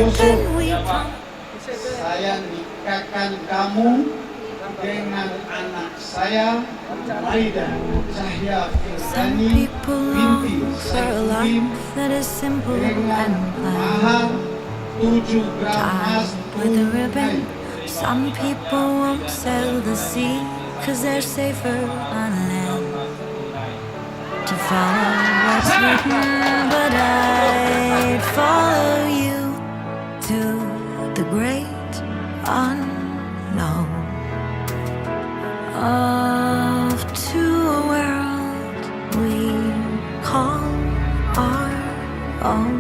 Yusuf, saya nikahkan kamu dengan anak saya, Maida Cahya Firdani binti Saifuddin, dengan mahar 7 gram emas tunai. Some people won't sail the sea, 'cause they're safer on land. To follow what's written, but I'd follow you to the great unknown, off to a world we call our own.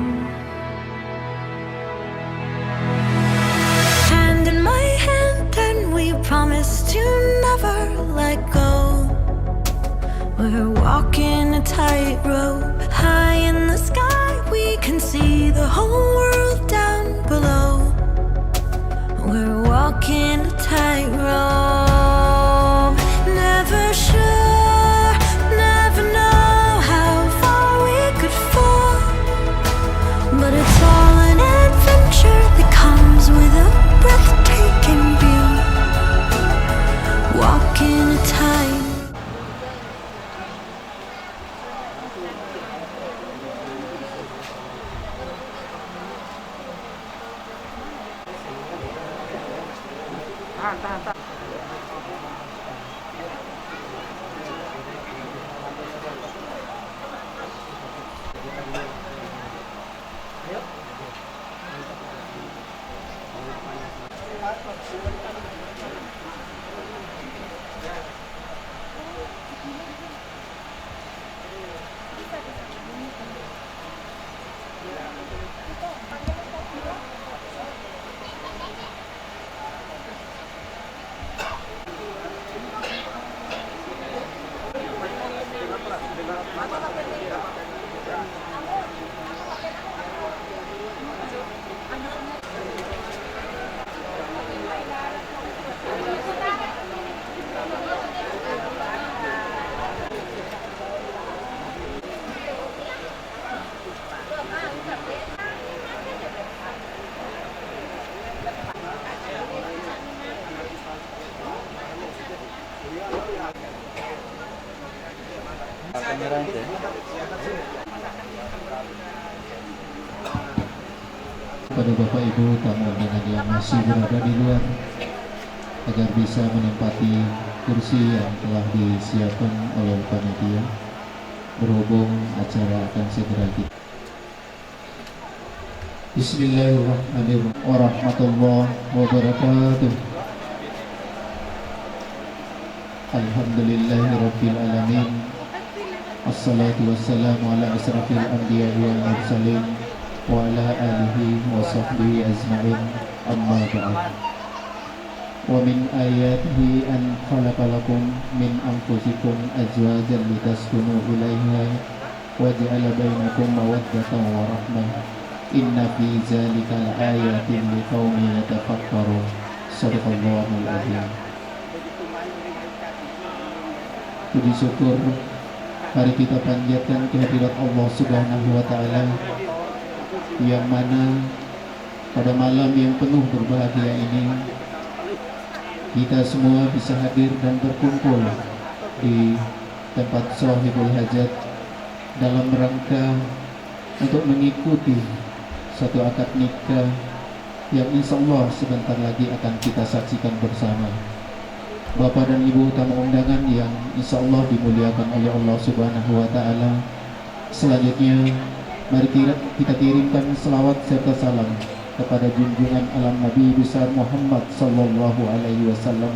Hand in my hand, and we promise to never let go. We're walking a tightrope, high in the sky. We can see the whole world down below. We're walking a tightrope, never sure, never know how far we could fall. But it's all an adventure that comes with a breathtaking view. Walking a tightrope. Kepada Bapak Ibu tamu undangan yang masih berada di luar, agar bisa menempati kursi yang telah disiapkan oleh panitia, berhubung acara akan segera kita. Bismillahirrahmanirrahim. Warahmatullahi wabarakatuh. Alhamdulillahirabbil alamin. Assalatu wassalamu ala asrafil anbiya'i wal mursalin wa ala alihi wa sahbihi ajma'in, amma ba'd. Wa min ayatihi an khalaqalakum min anfusikum azwajan litaskunu ilaiha wa ja'ala bainakum mawaddatan wa rahmah. Inna fi zalika laayatin liqaumin yatafakkarun. Shadaqallahul azim. Puji syukur mari kita panjatkan kehadirat Allah Subhanahu wa taala, yang mana pada malam yang penuh berbahagia ini kita semua bisa hadir dan berkumpul di tempat Shahibul Hajat dalam rangka untuk mengikuti satu akad nikah yang insya Allah sebentar lagi akan kita saksikan bersama. Bapak dan Ibu tamu undangan yang insya Allah dimuliakan oleh Allah Subhanahu wa taala, selanjutnya mari kita kirimkan selawat serta salam kepada junjungan alam Nabi besar Muhammad sallallahu alaihi wasallam,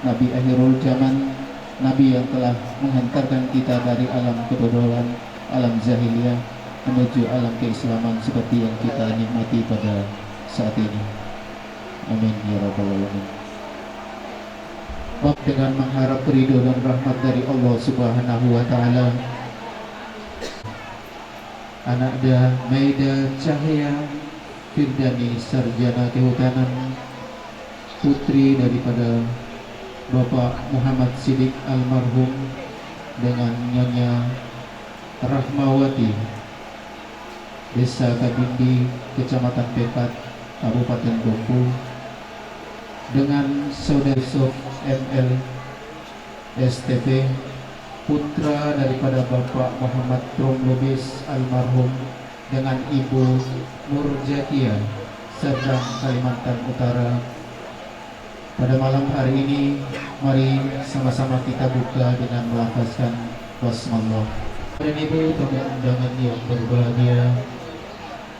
Nabi akhirul zaman, Nabi yang telah menghantarkan kita dari alam kebodohan, alam jahiliyah menuju alam keislaman seperti yang kita nikmati pada saat ini. Amin ya rabbal alamin. Dengan mengharap ridho dan rahmat dari Allah Subhanahu wa taala, Anakda Maida Cahya Firdani Sarjana Kehutanan, putri daripada Bapak Muhammad Siddiq almarhum, dengan Nyonya Rahmawati, Desa Kabindi, Kecamatan Pepat, Kabupaten Bengkulu, dengan Saudara Yusuf ML STP, putra daripada Bapak Muhammad Trom Lubis almarhum, dengan Ibu Nurjakia Serdang, Kalimantan Utara. Pada malam hari ini, mari sama-sama kita buka dengan melafazkan basmalah. Dan Ibu tamu undangan yang berbahagia,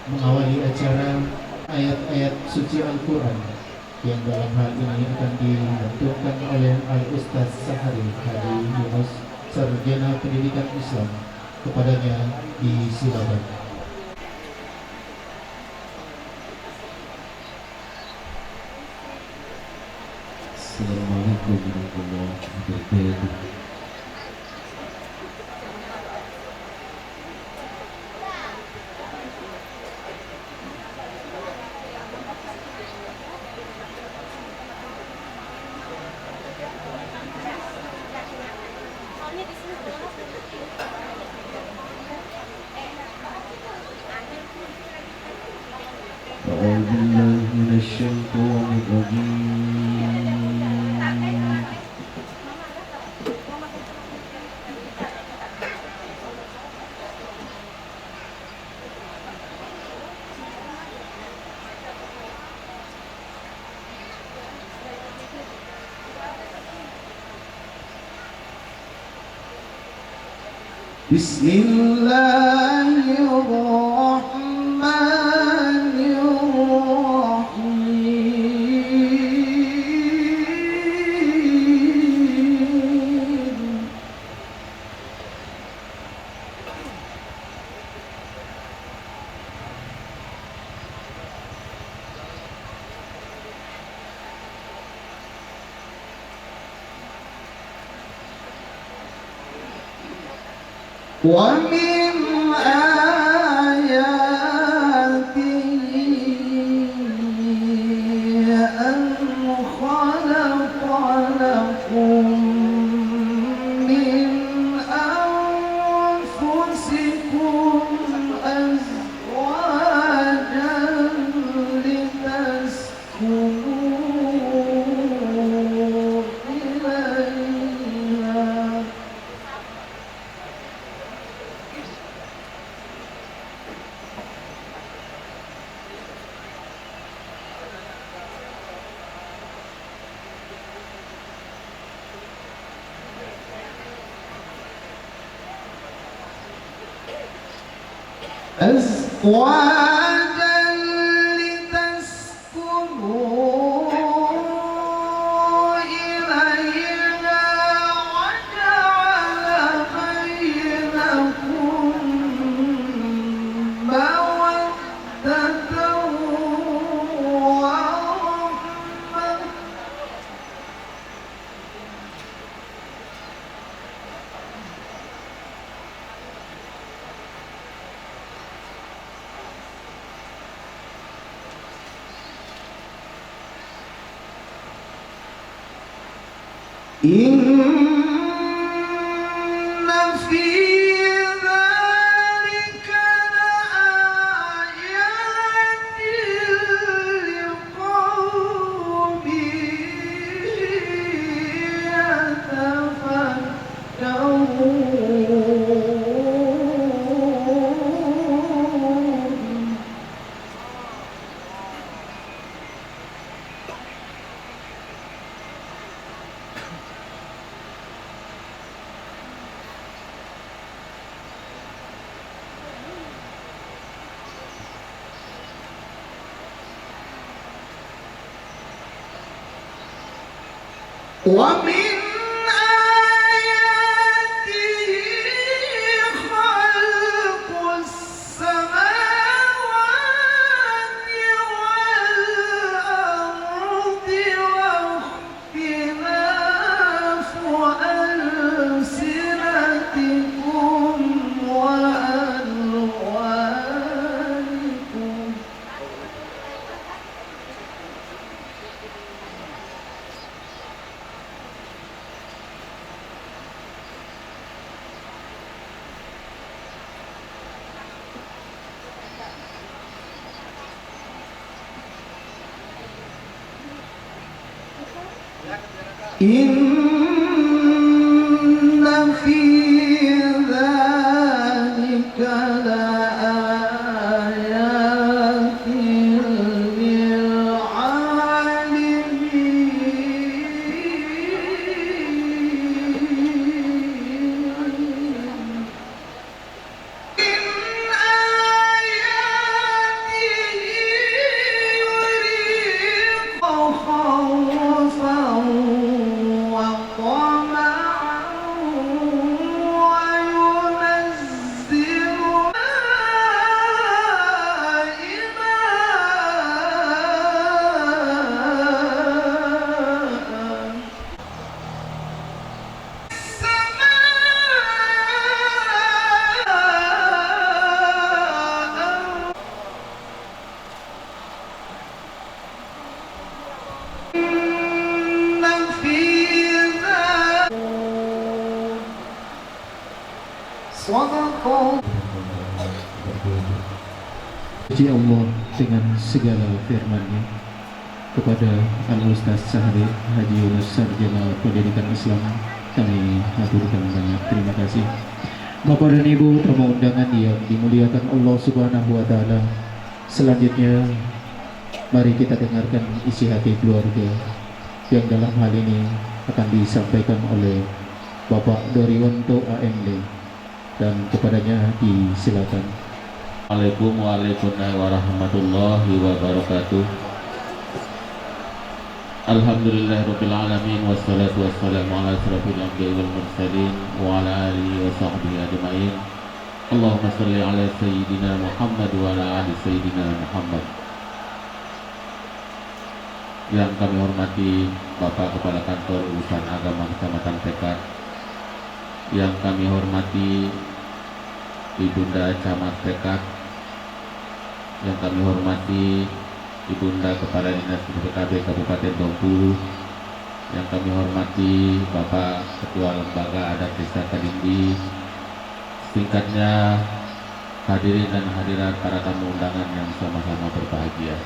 mengawali acara ayat-ayat suci Al-Quran yang dalam hal ini akan dilantunkan oleh Al-Ustaz Sahari Hadi Yunus, Sarjana Pendidikan Islam. Kepadanya disilakan. Assalamualaikum warahmatullahi wabarakatuh. أعوذ بالله من الشيطان الرجيم. بسم الله الرحمن الرحيم. ومن آياته أن خلق لكم من أنفسكم أزواجا لتسكنوا إليها. أزواجا لتسكنوا إليها وجعل بينكم مودة ورحمة. إن في ذلك لآيات لقوم يتفكرون. ومن آياته خلق السماوات والأرض واختلاف ألسنتكم وألوانكم. Inna fi dzalika laayatin lil alimin. Puji Allah dengan segala firman-Nya kepada Al-Ustaz Sahri Haji Yunus Sarjana Pendidikan Islam, kami haturkan banyak terima kasih. Bapak dan Ibu tamu undangan yang dimuliakan Allah Subhanahu wa taala. Selanjutnya mari kita dengarkan isi hati keluarga yang dalam hal ini akan disampaikan oleh Bapak Doriwanto AMD, dan kepadanya disilakan. Assalamualaikum warahmatullahi wabarakatuh. Alhamdulillahirabbil alamin wassalatu wassalamu ala asyrafil anbiya'i wal mursalin wa ala alihi wa sahbihi ajmain. Allahumma shalli ala sayyidina Muhammad wa ala ali sayyidina Muhammad. Yang kami hormati Bapak Kepala Kantor Urusan Agama Kecamatan Tekad, yang kami hormati Ibunda Camat Tekad, yang kami hormati Ibunda Kepala Dinas PKB Kabupaten Bengkulu, yang kami hormati Bapak Ketua Lembaga Adat Desa Kalindi, singkatnya hadirin dan hadirat para tamu undangan yang sama-sama berbahagia.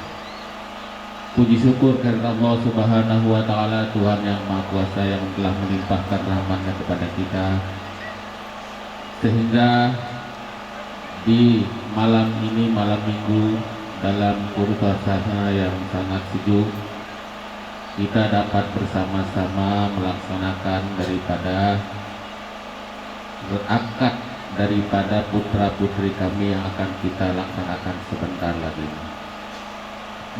Puji syukur karena Allah Subhanahu wa taala, Tuhan yang Maha Kuasa yang telah melimpahkan rahmat-Nya kepada kita, sehingga di malam ini, malam Minggu, dalam suasana yang sangat sejuk, kita dapat bersama-sama melaksanakan daripada akad daripada putra-putri kami yang akan kita laksanakan sebentar lagi.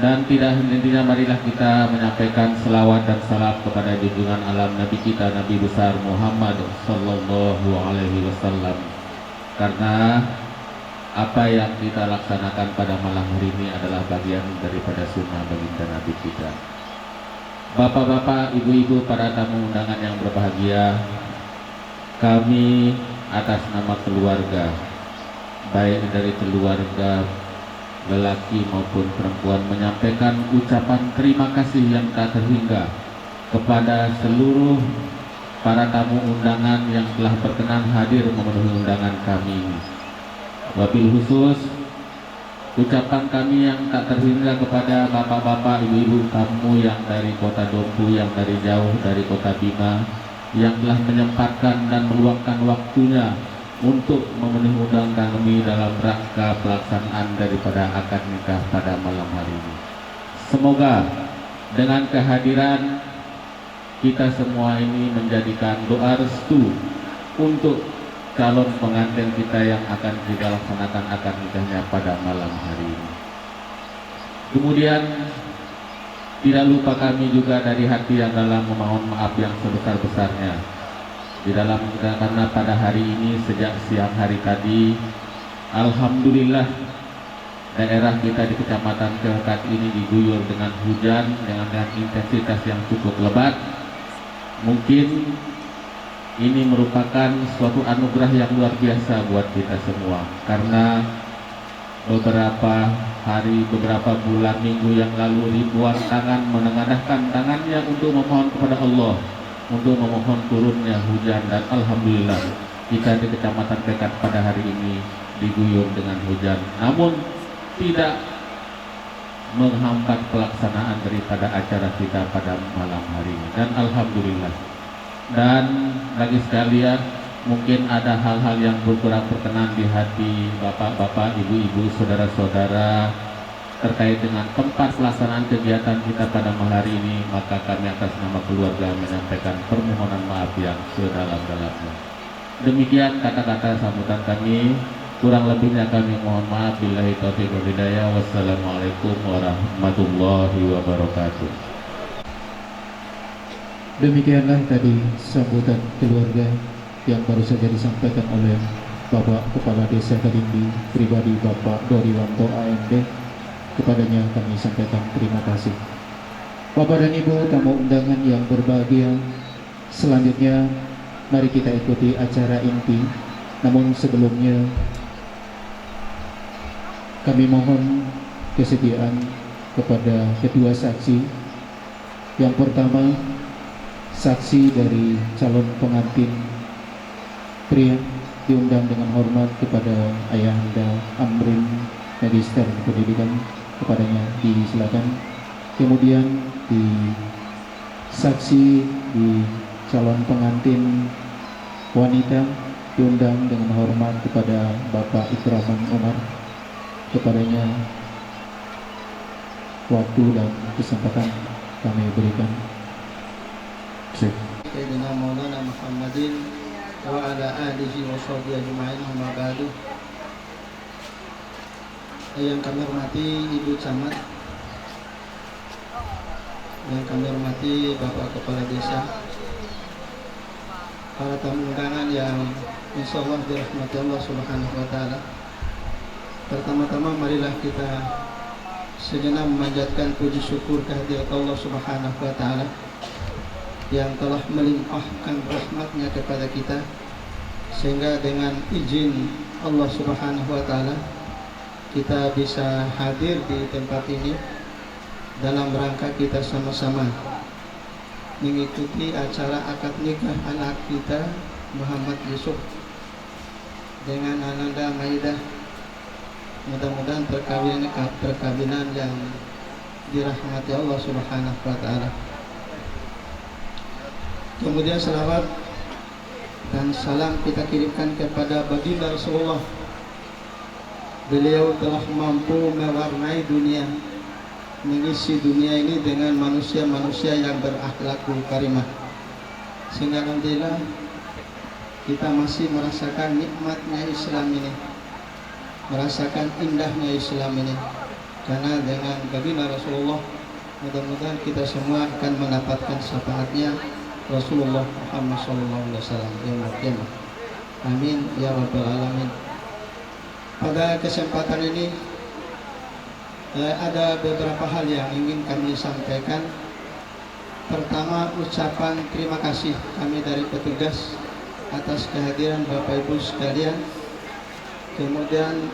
Dan tidak hentinya marilah kita menyampaikan selawat dan salam kepada junjungan alam Nabi kita, Nabi besar Muhammad Sallallahu Alaihi Wasallam, karena apa yang kita laksanakan pada malam hari ini adalah bagian daripada sunnah baginda Nabi kita. Bapak-bapak, ibu-ibu, para tamu undangan yang berbahagia, kami atas nama keluarga, baik dari keluarga lelaki maupun perempuan, menyampaikan ucapan terima kasih yang tak terhingga kepada seluruh para tamu undangan yang telah berkenan hadir memenuhi undangan kami ini. Wabil khusus ucapan kami yang tak terhingga kepada bapak-bapak, ibu-ibu kamu yang dari kota Dompu, yang dari jauh dari kota Bima, yang telah menyempatkan dan meluangkan waktunya untuk memenuhi undangan kami dalam rangka pelaksanaan daripada akad nikah pada malam hari ini. Semoga dengan kehadiran kita semua ini menjadikan doa restu untuk calon pengantin kita yang akan kita laksanakan akad nikahnya pada malam hari ini. Kemudian tidak lupa kami juga dari hati yang dalam memohon maaf yang sebesar-besarnya di dalam karena pada hari ini sejak siang hari tadi, alhamdulillah daerah kita di Kecamatan Tekad ini diguyur dengan hujan dengan intensitas yang cukup lebat. Mungkin ini merupakan suatu anugerah yang luar biasa buat kita semua, karena beberapa hari, beberapa bulan, minggu yang lalu ribuan tangan menengadahkan tangannya untuk memohon kepada Allah untuk memohon turunnya hujan, dan alhamdulillah kita di Kecamatan Tekad pada hari ini diguyur dengan hujan. Namun tidak menghambat pelaksanaan daripada acara kita pada malam hari ini. Dan alhamdulillah. Dan bagi sekalian, mungkin ada hal-hal yang kurang berkenan di hati bapak-bapak, ibu-ibu, saudara-saudara terkait dengan tempat pelaksanaan kegiatan kita pada malam hari ini, maka kami atas nama keluarga menyampaikan permohonan maaf yang sedalam-dalamnya. Demikian kata-kata sambutan kami. Kurang lebihnya kami mohon maaf. Billahi taufiq wal hidayah. Wassalamualaikum warahmatullahi wabarakatuh. Demikianlah tadi sambutan keluarga yang baru saja disampaikan oleh Bapak Kepala Desa Kadimbi, pribadi Bapak Doriwanto AMD. Kepadanya kami sampaikan terima kasih. Bapak dan Ibu tamu undangan yang berbahagia, selanjutnya mari kita ikuti acara inti. Namun sebelumnya kami mohon kesediaan kepada kedua saksi. Yang pertama, saksi dari calon pengantin pria diundang dengan hormat kepada Ayahanda Amrin Magister Pendidikan, kepadanya disilakan. Kemudian di saksi di calon pengantin wanita diundang dengan hormat kepada Bapak Ikraman Umar, kepadanya waktu dan kesempatan kami berikan. Sayyidina Maulana Muhammadin wa ala alihi wa sahbihi ajma'in, amma ba'du. Yang kami hormati Ibu Camat, yang kami hormati Bapak Kepala Desa, para tamu undangan yang insya Allah dirahmati Allah Subhanahu wa Ta'ala. Pertama-tama marilah kita sejenak memanjatkan puji syukur kehadirat Allah Subhanahu wa Ta'ala yang telah melimpahkan rahmatnya kepada kita, sehingga dengan izin Allah Subhanahu wa Ta'ala kita bisa hadir di tempat ini dalam rangka kita sama-sama mengikuti acara akad nikah anak kita Muhammad Yusuf dengan Ananda Maidah. Mudah-mudahan perkawinan yang dirahmati Allah Subhanahu wa Ta'ala. Kemudian selawat dan salam kita kirimkan kepada baginda Rasulullah. Beliau telah mampu mewarnai dunia, mengisi dunia ini dengan manusia-manusia yang berakhlakul karimah, sehingga alhamdulillah kita masih merasakan nikmatnya Islam ini, merasakan indahnya Islam ini. Karena dengan baginda Rasulullah, mudah-mudahan kita semua akan mendapatkan syafaatnya Rasulullah Muhammad SAW. Amin ya rabbal alamin. Pada kesempatan ini ada beberapa hal yang ingin kami sampaikan. Pertama, ucapan terima kasih kami dari petugas atas kehadiran Bapak Ibu sekalian. Kemudian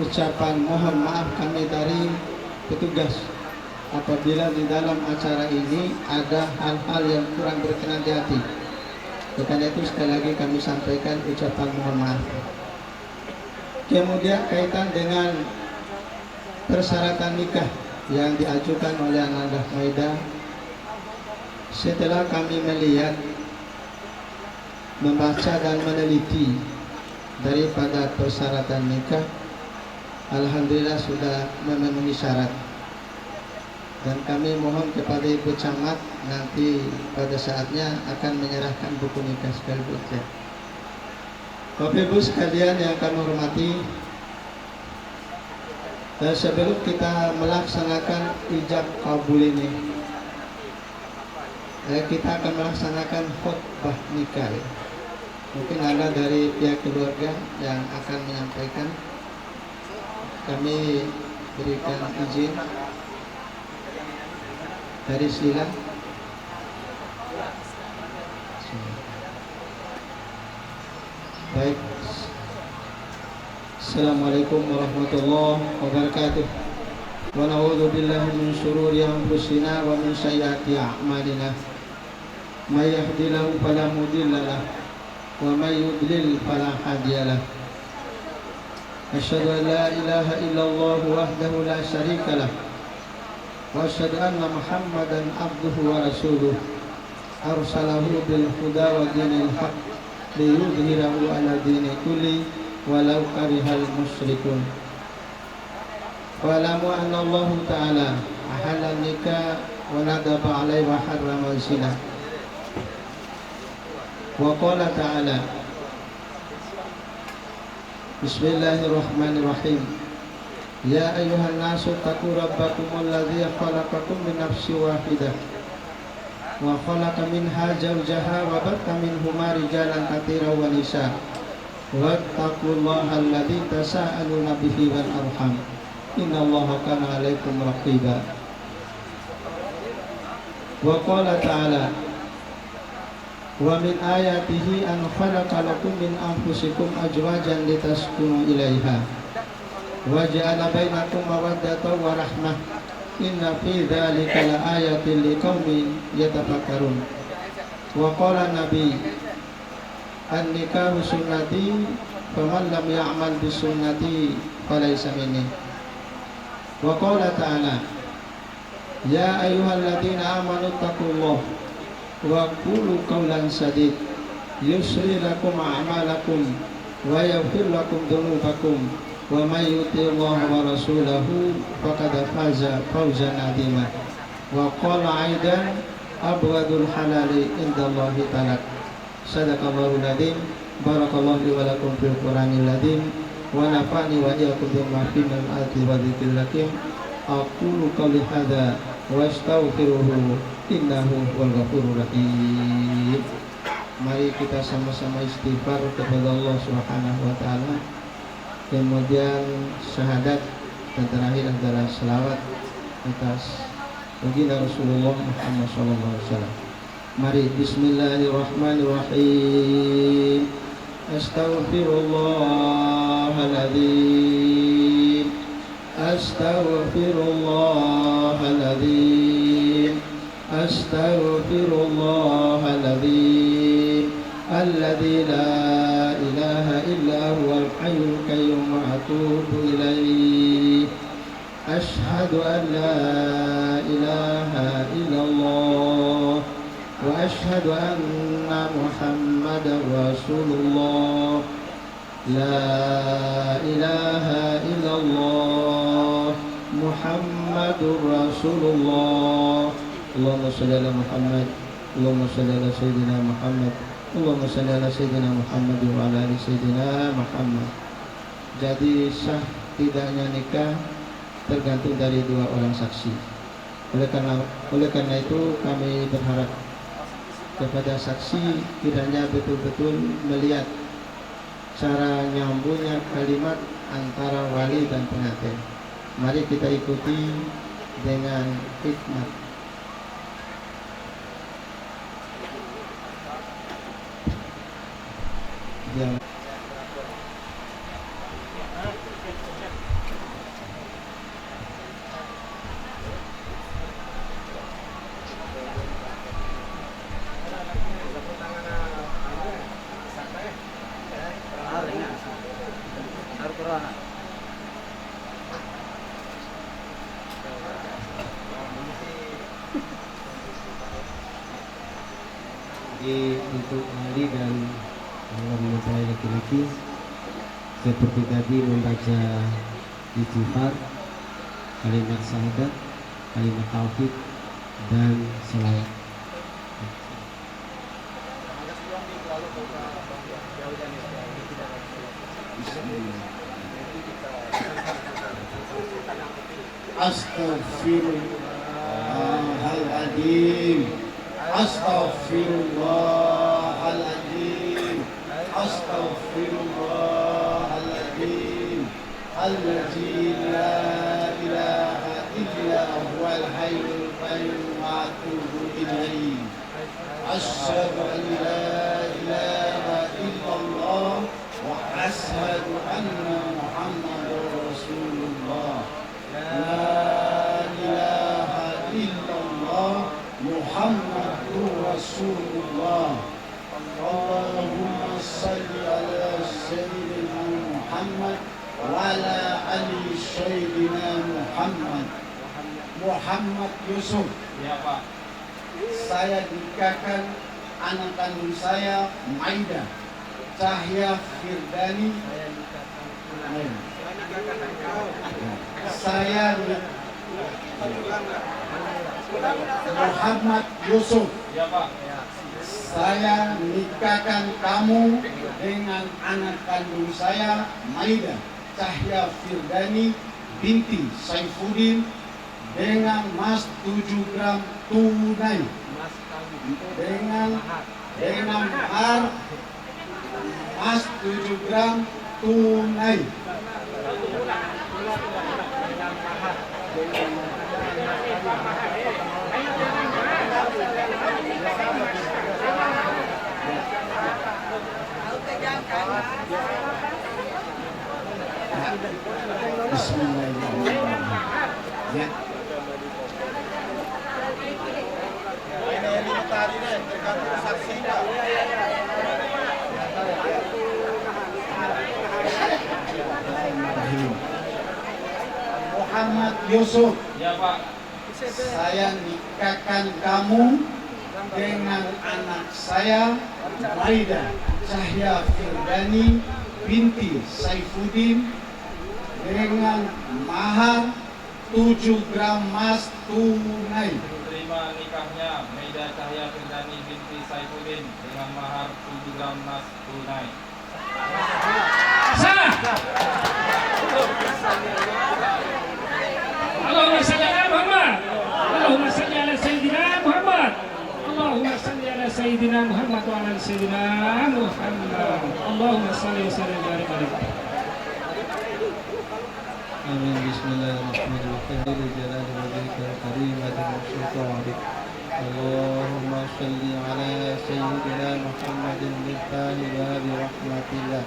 ucapan mohon maaf kami dari petugas apabila di dalam acara ini ada hal-hal yang kurang berkenan di hati. Karena itu sekali lagi kami sampaikan ucapan mohon maaf. Kemudian kaitan dengan persyaratan nikah yang diajukan oleh Ananda Maidah, setelah kami melihat, membaca dan meneliti daripada persyaratan nikah, alhamdulillah sudah memenuhi syarat. Dan kami mohon kepada Ibu Camat nanti pada saatnya akan menyerahkan buku nikah sekaligus. Bapak Ibu sekalian yang kami hormati, dan sebelum kita melaksanakan ijab kabul ini, kita akan melaksanakan khutbah nikah. Mungkin ada dari pihak keluarga yang akan menyampaikan. Kami berikan izin dari sila. Baik. Assalamualaikum warahmatullahi wabarakatuh. Wa na'udzu billahi min syururi anfusina wa min sayyiati a'malina. May yahdihillahu fala mudilla lahu wa may yudlil fala hadiya lahu. أشهد أن لا إله إلا الله وحده لا شريك له وأشهد أن محمدا عبده ورسوله أرسله بالهدى ودين الحق ليظهره على الدين كله ولو كره المشركون. واعلموا أن الله تعالى أحل النكاح وندب عليه وحرم الزنا. وقال تعالى بسم الله الرحمن الرحيم يا أيها الناس اتقوا ربكم الذي خلقكم من نفس واحدة وخلق منها زوجها وبث منهما رجالا كثيرا ونساء واتقوا الله الذي تساءلون به والأرحام إن الله كان عليكم رقيبا. وقال تعالى ومن آياته أن خلق لكم من أنفسكم أزواجا لتسكنوا إليها وجعل بينكم مودة ورحمة إن في ذلك لآية لقوم يتفكرون. وقال النبي النكاح سنتي فمن لم يعمل بسنتي فليس مني. وقال تعالى يا أيها الذين آمنوا اتقوا الله وقولوا قولا سديدا يصلح لكم أعمالكم ويغفر لكم ذنوبكم ومن يطع الله ورسوله فقد فاز فوزا عظيما. وقال أيضا أبغض الحلال عند الله تعالى. صدق الله العظيم. بارك الله لي ولكم في القرآن العظيم ونفعني وإياكم بما فيه من الآيات والذكر الحكيم. أقول قولي هذا wastaghfiruhu innahu huwal ghafurur rahim. Mari kita sama-sama istighfar kepada Allah Subhanahu wa taala. Kemudian syahadat dan terakhir adalah selawat atas baginda Rasulullah Muhammad sallallahu alaihi wasallam. Mari bismillahirrahmanirrahim. Astaghfirullahaladzim. Astaghfirullahaladzim. Astaghfirullahaladzim. Alladzi la ilaha illa huwal hayyul qayyum wa atubu ilaih. Ashhadu an la ilaha illallah wa ashhadu anna Muhammadar Rasulullah. La ilaha illallah Muhammadur Rasulullah. Allahumma shalli ala Muhammad. Allahumma shalli ala Sayyidina Muhammad. Allahumma shalli ala Sayyidina Muhammad wa ala ali Sayyidina Muhammad. Jadi sah tidaknya nikah tergantung dari dua orang saksi. Oleh karena itu kami berharap kepada saksi kiranya betul-betul melihat cara nyambungnya kalimat antara wali dan pengantin. Mari kita ikuti dengan hikmat. Untuk wali dan mempelai laki-laki seperti tadi membaca istighfar, kalimat syahadat, kalimat tauhid dan selawat. Astaghfirullahaladzim. Astaghfirullahaladzim. Astaghfirullahaladzim. Alladzi la ilaha illa huwal hayyul qayyum wa atubu ilaih. Asyhadu an la ilaha illallah wa asyhadu anna Muhammadar Rasulullah. La ilaha illallah Muhammadur Rasulullah. Allahumma salli ala Sayyidina Muhammad wala ali Sayyidina Muhammad Yusuf. Ya Pak. Saya nikahkan anak kandung saya Maida Cahya Firdani. Saya Muhammad Yusuf. Ya Pak. Saya nikahkan kamu dengan anak kandung saya Maida Cahya Firdani binti Saifuddin dengan mas 7 gram tunai, dengan mahar mas 7 gram tunai. Bismillahirrahmanirrahim. Ya. Muhammad Yusuf. Ya Pak. Saya nikahkan kamu dengan anak saya Maida Cahya Firdani binti Saifuddin dengan mahar 7 gram emas tunai. Terima nikahnya Maida Cahya Firdani binti Saifuddin dengan mahar 7 gram emas tunai. Sah. Allahumma salli ala Muhammad. Allahumma salli ala Sayyidina Muhammad. Allahumma salli ala Sayyidina Muhammad wa ala Sayyidina Muhammad. Allahumma salli wa sallim wa barik alaihi. Amin. Bismillahirrahmanirrahim. Jalali wajhikal karim wa sultanik. Allahumma salli ala Sayyidina Muhammadin miftahil babi rahmatillah.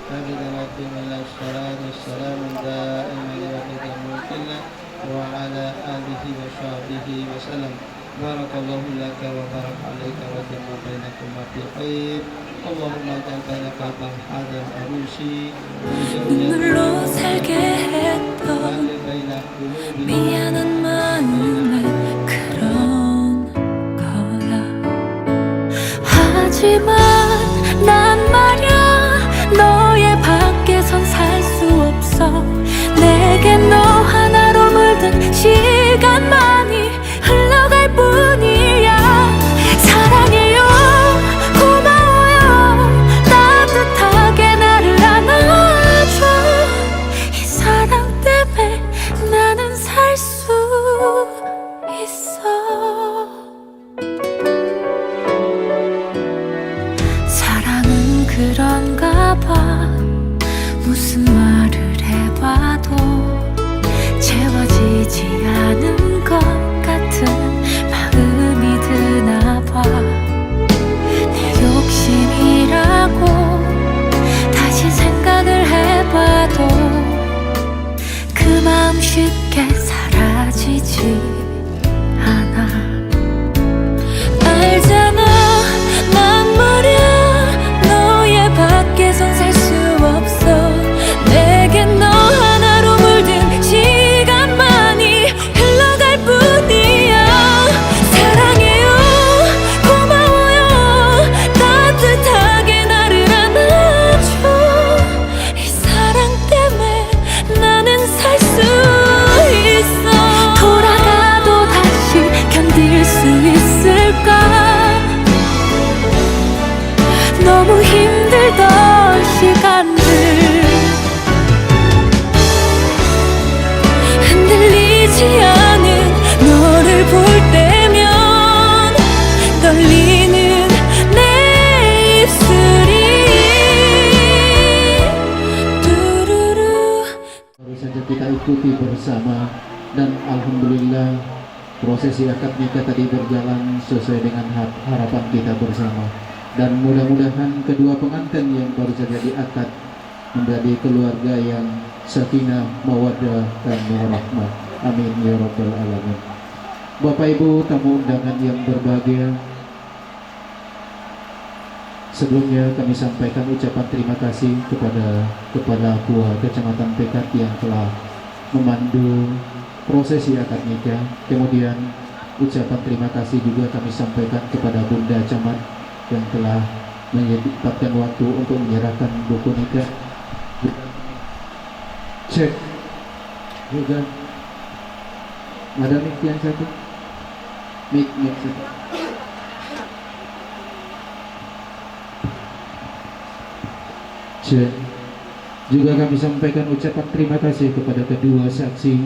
Nabiyina min as-salatu was-salamu da'iman ila mulkillah wa ala alihi wa sahbihi wa sallam. Barakallahu laka wa barak alaika wa jama'a bainakum fi khair. Allahumma ja'al bainaka hada arusi 눈물로 살게 했던 미안한 마음은 그런 거야. 하지만 난 말야 너의 밖에선 살 수 없어. 내게 너 하나로 물든 시간만이 흘러갈 뿐이야. 사랑해요, 고마워요, 따뜻하게 나를 안아줘. 이 사랑 때문에 나는 살 수 있어. 사랑은 그런가 봐. 무슨 말을 해봐도 채워지지 않은 것 같은 마음이 드나 봐. 내 욕심이라고 다시 생각을 해봐도 그 마음 쉽게 사라지지 않아. 알잖아, 난 말야 너의 밖에선 살 수 없어. 내겐 너 하나로 물든 시간만이 흘러갈 뿐이야. 사랑해요, 고마워요, 따뜻하게 나를 안아줘. 이 사랑 때문에 나는 살 수 있어. 돌아가도 다시 견딜 수 있을까? 너무 힘들던 시간들 흔들리지 않은 너를 볼 때면 떨리는 내 입술이 두루루. Baru saja kita ikuti bersama dan alhamdulillah prosesi akad nikah tadi berjalan sesuai dengan harapan kita bersama. Dan mudah-mudahan kedua pengantin yang baru saja diakad menjadi keluarga yang sakinah, mawaddah dan warahmah. Amin ya rabbal alamin. Bapak Ibu tamu undangan yang berbahagia, Sebelumnya kami sampaikan ucapan terima kasih kepada Kepala KUA Kecamatan Pekat yang telah memandu prosesi akad nikah. Kemudian ucapan terima kasih juga kami sampaikan kepada Bunda Camat yang telah menyempatkan waktu untuk menyerahkan buku nikah. Cek juga ada mic yang satu, mic satu. Cek. Juga kami sampaikan ucapan terima kasih kepada kedua saksi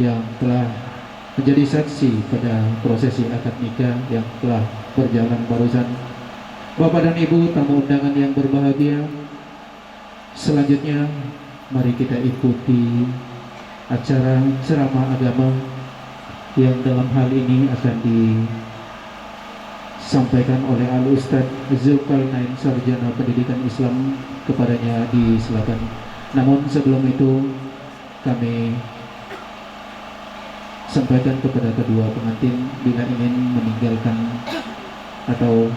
yang telah menjadi saksi pada prosesi akad nikah yang telah berjalan barusan. Bapak dan Ibu tamu undangan yang berbahagia, selanjutnya mari kita ikuti acara ceramah agama yang dalam hal ini akan disampaikan oleh Al-Ustadz Zulkarnain, Sarjana Pendidikan Islam. Kepadanya disilakan. Namun sebelum itu kami sampaikan kepada kedua pengantin, bila ingin meninggalkan atau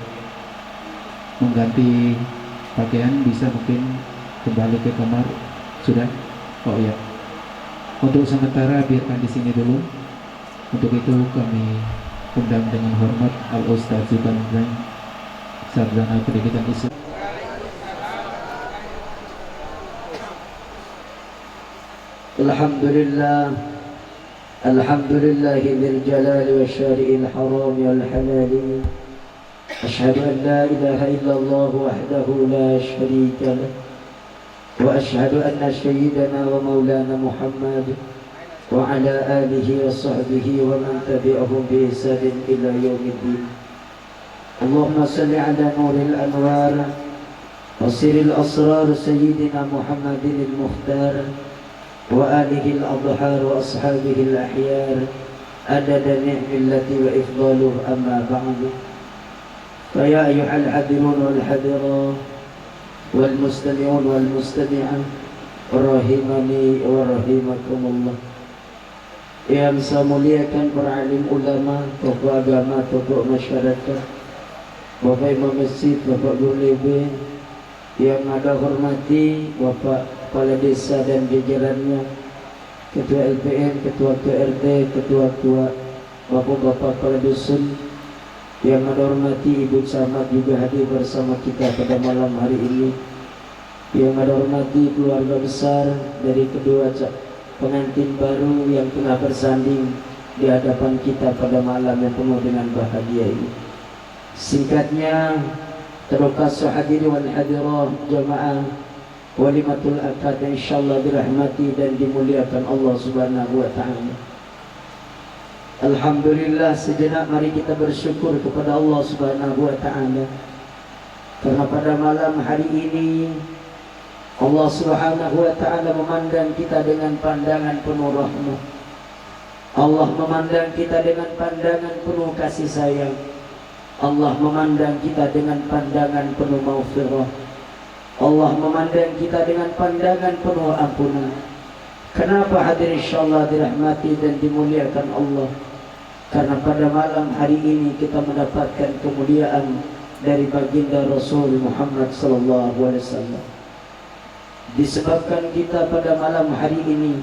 mengganti pakaian bisa mungkin kembali ke kamar. Sudah? Oh ya. Untuk sementara biarkan di sini dulu. Untuk itu kami undang dengan hormat Al-Ustadz Zulkarnain, Sarjana Pendidikan Islam. Alhamdulillah, Alhamdulillah dzil jalali wasyari'il harami wal halali. Asyhadu an la ilaha illallah wahdahu la syarika lah, wa asyhadu anna sayyidana wa maulana Muhammad wa ala alihi wa sahbihi wa man tabi'ahum bi ihsanin ila yaumiddin. Allahumma salli ala nuril anwar wa sirril asrar sayyidina Muhammadin al-Mukhtar وآله الأظهار وأصحابه الأحيار عدد نعم التي وإفضاله. أما بعد، فيا أيها الحاضرون والحاضرات والمستمعون والمستمعات rahimani wa rahimakumullah. Yang saya muliakan para alim ulama, tokoh agama, tokoh masyarakat, Bapak Imam Masjid, Bapak Guru Lebe, yang ada hormati Bapak Kepala Desa dan jajarannya, Ketua LPM, Ketua RT, Ketua Bapak-Bapak Kepala Dusun, yang ada hormati Ibu Camat juga hadir bersama kita pada malam hari ini, yang ada hormati keluarga besar dari kedua pengantin baru yang telah bersanding di hadapan kita pada malam yang penuh dengan bahagia ini. Singkatnya, terokasih hadirin wal hadirat jamaah walimatul akad, insyaallah dirahmati dan dimuliakan Allah Subhanahu wa taala. Alhamdulillah, sejenak mari kita bersyukur kepada Allah Subhanahu wa taala karena pada malam hari ini Allah Subhanahu wa taala memandang kita dengan pandangan penuh rahmat. Allah memandang kita dengan pandangan penuh kasih sayang. Allah memandang kita dengan pandangan penuh maghfirah. Allah memandang kita dengan pandangan penuh ampunan. Kenapa hadir insyaallah dirahmati dan dimuliakan Allah? Karena pada malam hari ini kita mendapatkan kemuliaan dari baginda Rasul Muhammad sallallahu alaihi wasallam. Disebabkan kita pada malam hari ini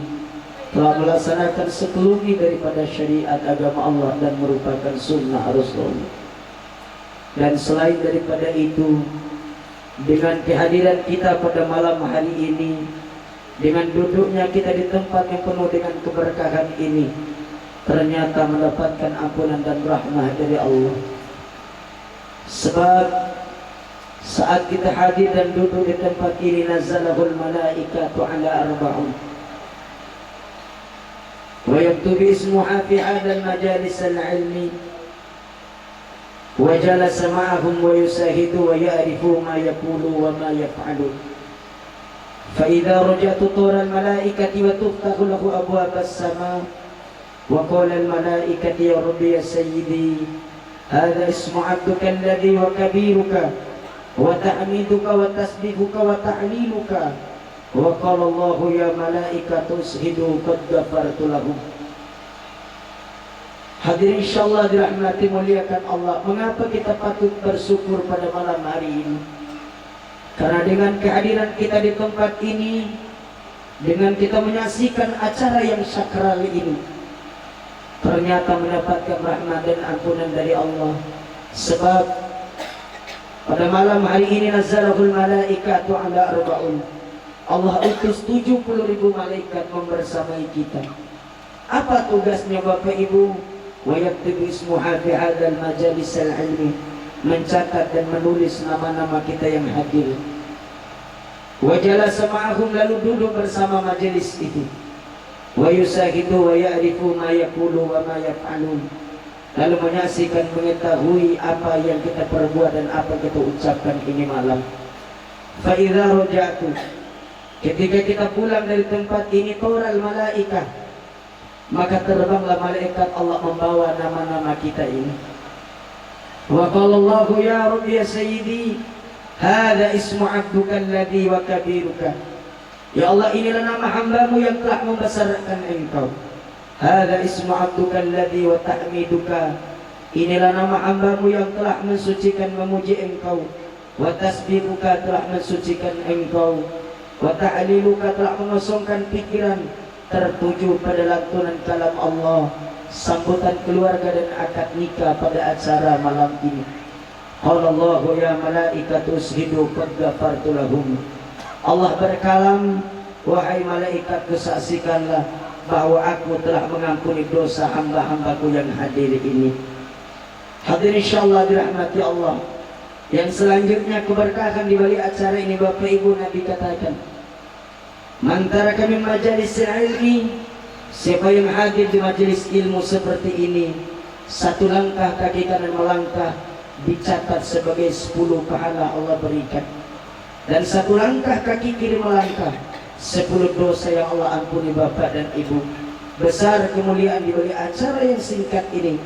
telah melaksanakan sekelumit daripada syariat agama Allah dan merupakan sunnah Rasul. Dan selain daripada itu, dengan kehadiran kita pada malam hari ini, dengan duduknya kita di tempat yang penuh dengan keberkahan ini, ternyata mendapatkan ampunan dan rahmah dari Allah. Sebab saat kita hadir dan duduk di tempat ini, nazalahul malaikatu ala arba'un wa yaktubu ismuha fi hadal majalis al-ilmi wa jalasa ma'ahum wa yusahidu wa ya'rifu ma yaqulu wa ma yaf'alu. Fa idza raja'tu tura al-malaikati wa tuftahu lahu abwab as-sama wa qala al-malaikati ya rabbi ya sayyidi hadha ismu 'abduka alladhi wa kabiruka wa tahmiduka wa tasbihuka wa ta'liluka wa qala Allah ya malaikatu ushidu qad ghafartu lahum. Hadirin insyaallah dirahmati muliakan Allah. Mengapa kita patut bersyukur pada malam hari ini? Karena dengan kehadiran kita di tempat ini, dengan kita menyaksikan acara yang sakral ini, ternyata mendapatkan rahmat dan ampunan dari Allah. Sebab pada malam hari ini nazalahul malaikatu ala arba'un. Allah utus 70.000 malaikat membersamai kita. Apa tugasnya Bapak Ibu? Wa yaktubu ismuha fi hadzal majalis al-ilmi, mencatat dan menulis nama-nama kita yang hadir. Wa jalasa ma'ahum, lalu duduk bersama majelis itu. Wa yusahidu wa ya'rifu ma yaqulu wa ma yaf'alun, lalu menyaksikan, mengetahui apa yang kita perbuat dan apa kita ucapkan ini malam. Fa idza raja'tu, ketika kita pulang dari tempat ini, toral malaikah, maka terbanglah malaikat Allah membawa nama-nama kita ini. Wa qala Allahu ya Rabbi ya Sayyidi, hadza ismu 'abduka alladhi wa kabiruka. Ya Allah, inilah nama hambamu yang telah membesarkan engkau. Hadza ismu 'abduka alladhi wa tahmiduka. Inilah nama hambamu yang telah mensucikan, memuji engkau. Wa tasbihuka, telah mensucikan engkau. Wa ta'liluka, telah mengosongkan pikiran, tertuju pada lantunan kalam Allah, sambutan keluarga dan akad nikah pada acara malam ini. Qala Allahu ya malaikatu ushidu qad ghafartu lahum. Allah berkalam, wahai malaikat, kesaksikanlah bahwa aku telah mengampuni dosa hamba-hambaku yang hadir ini. Hadir insyaallah dirahmati Allah. Yang selanjutnya keberkahan di balik acara ini, Bapak Ibu, Nabi katakan, man taraka min majalisil ilmi, siapa yang hadir di majelis ilmu seperti ini, satu langkah kaki kanan melangkah dicatat sebagai 10 pahala Allah berikan, dan satu langkah kaki kiri melangkah 10 dosa yang Allah ampuni Bapak dan Ibu. Besar kemuliaan di balik acara yang singkat ini,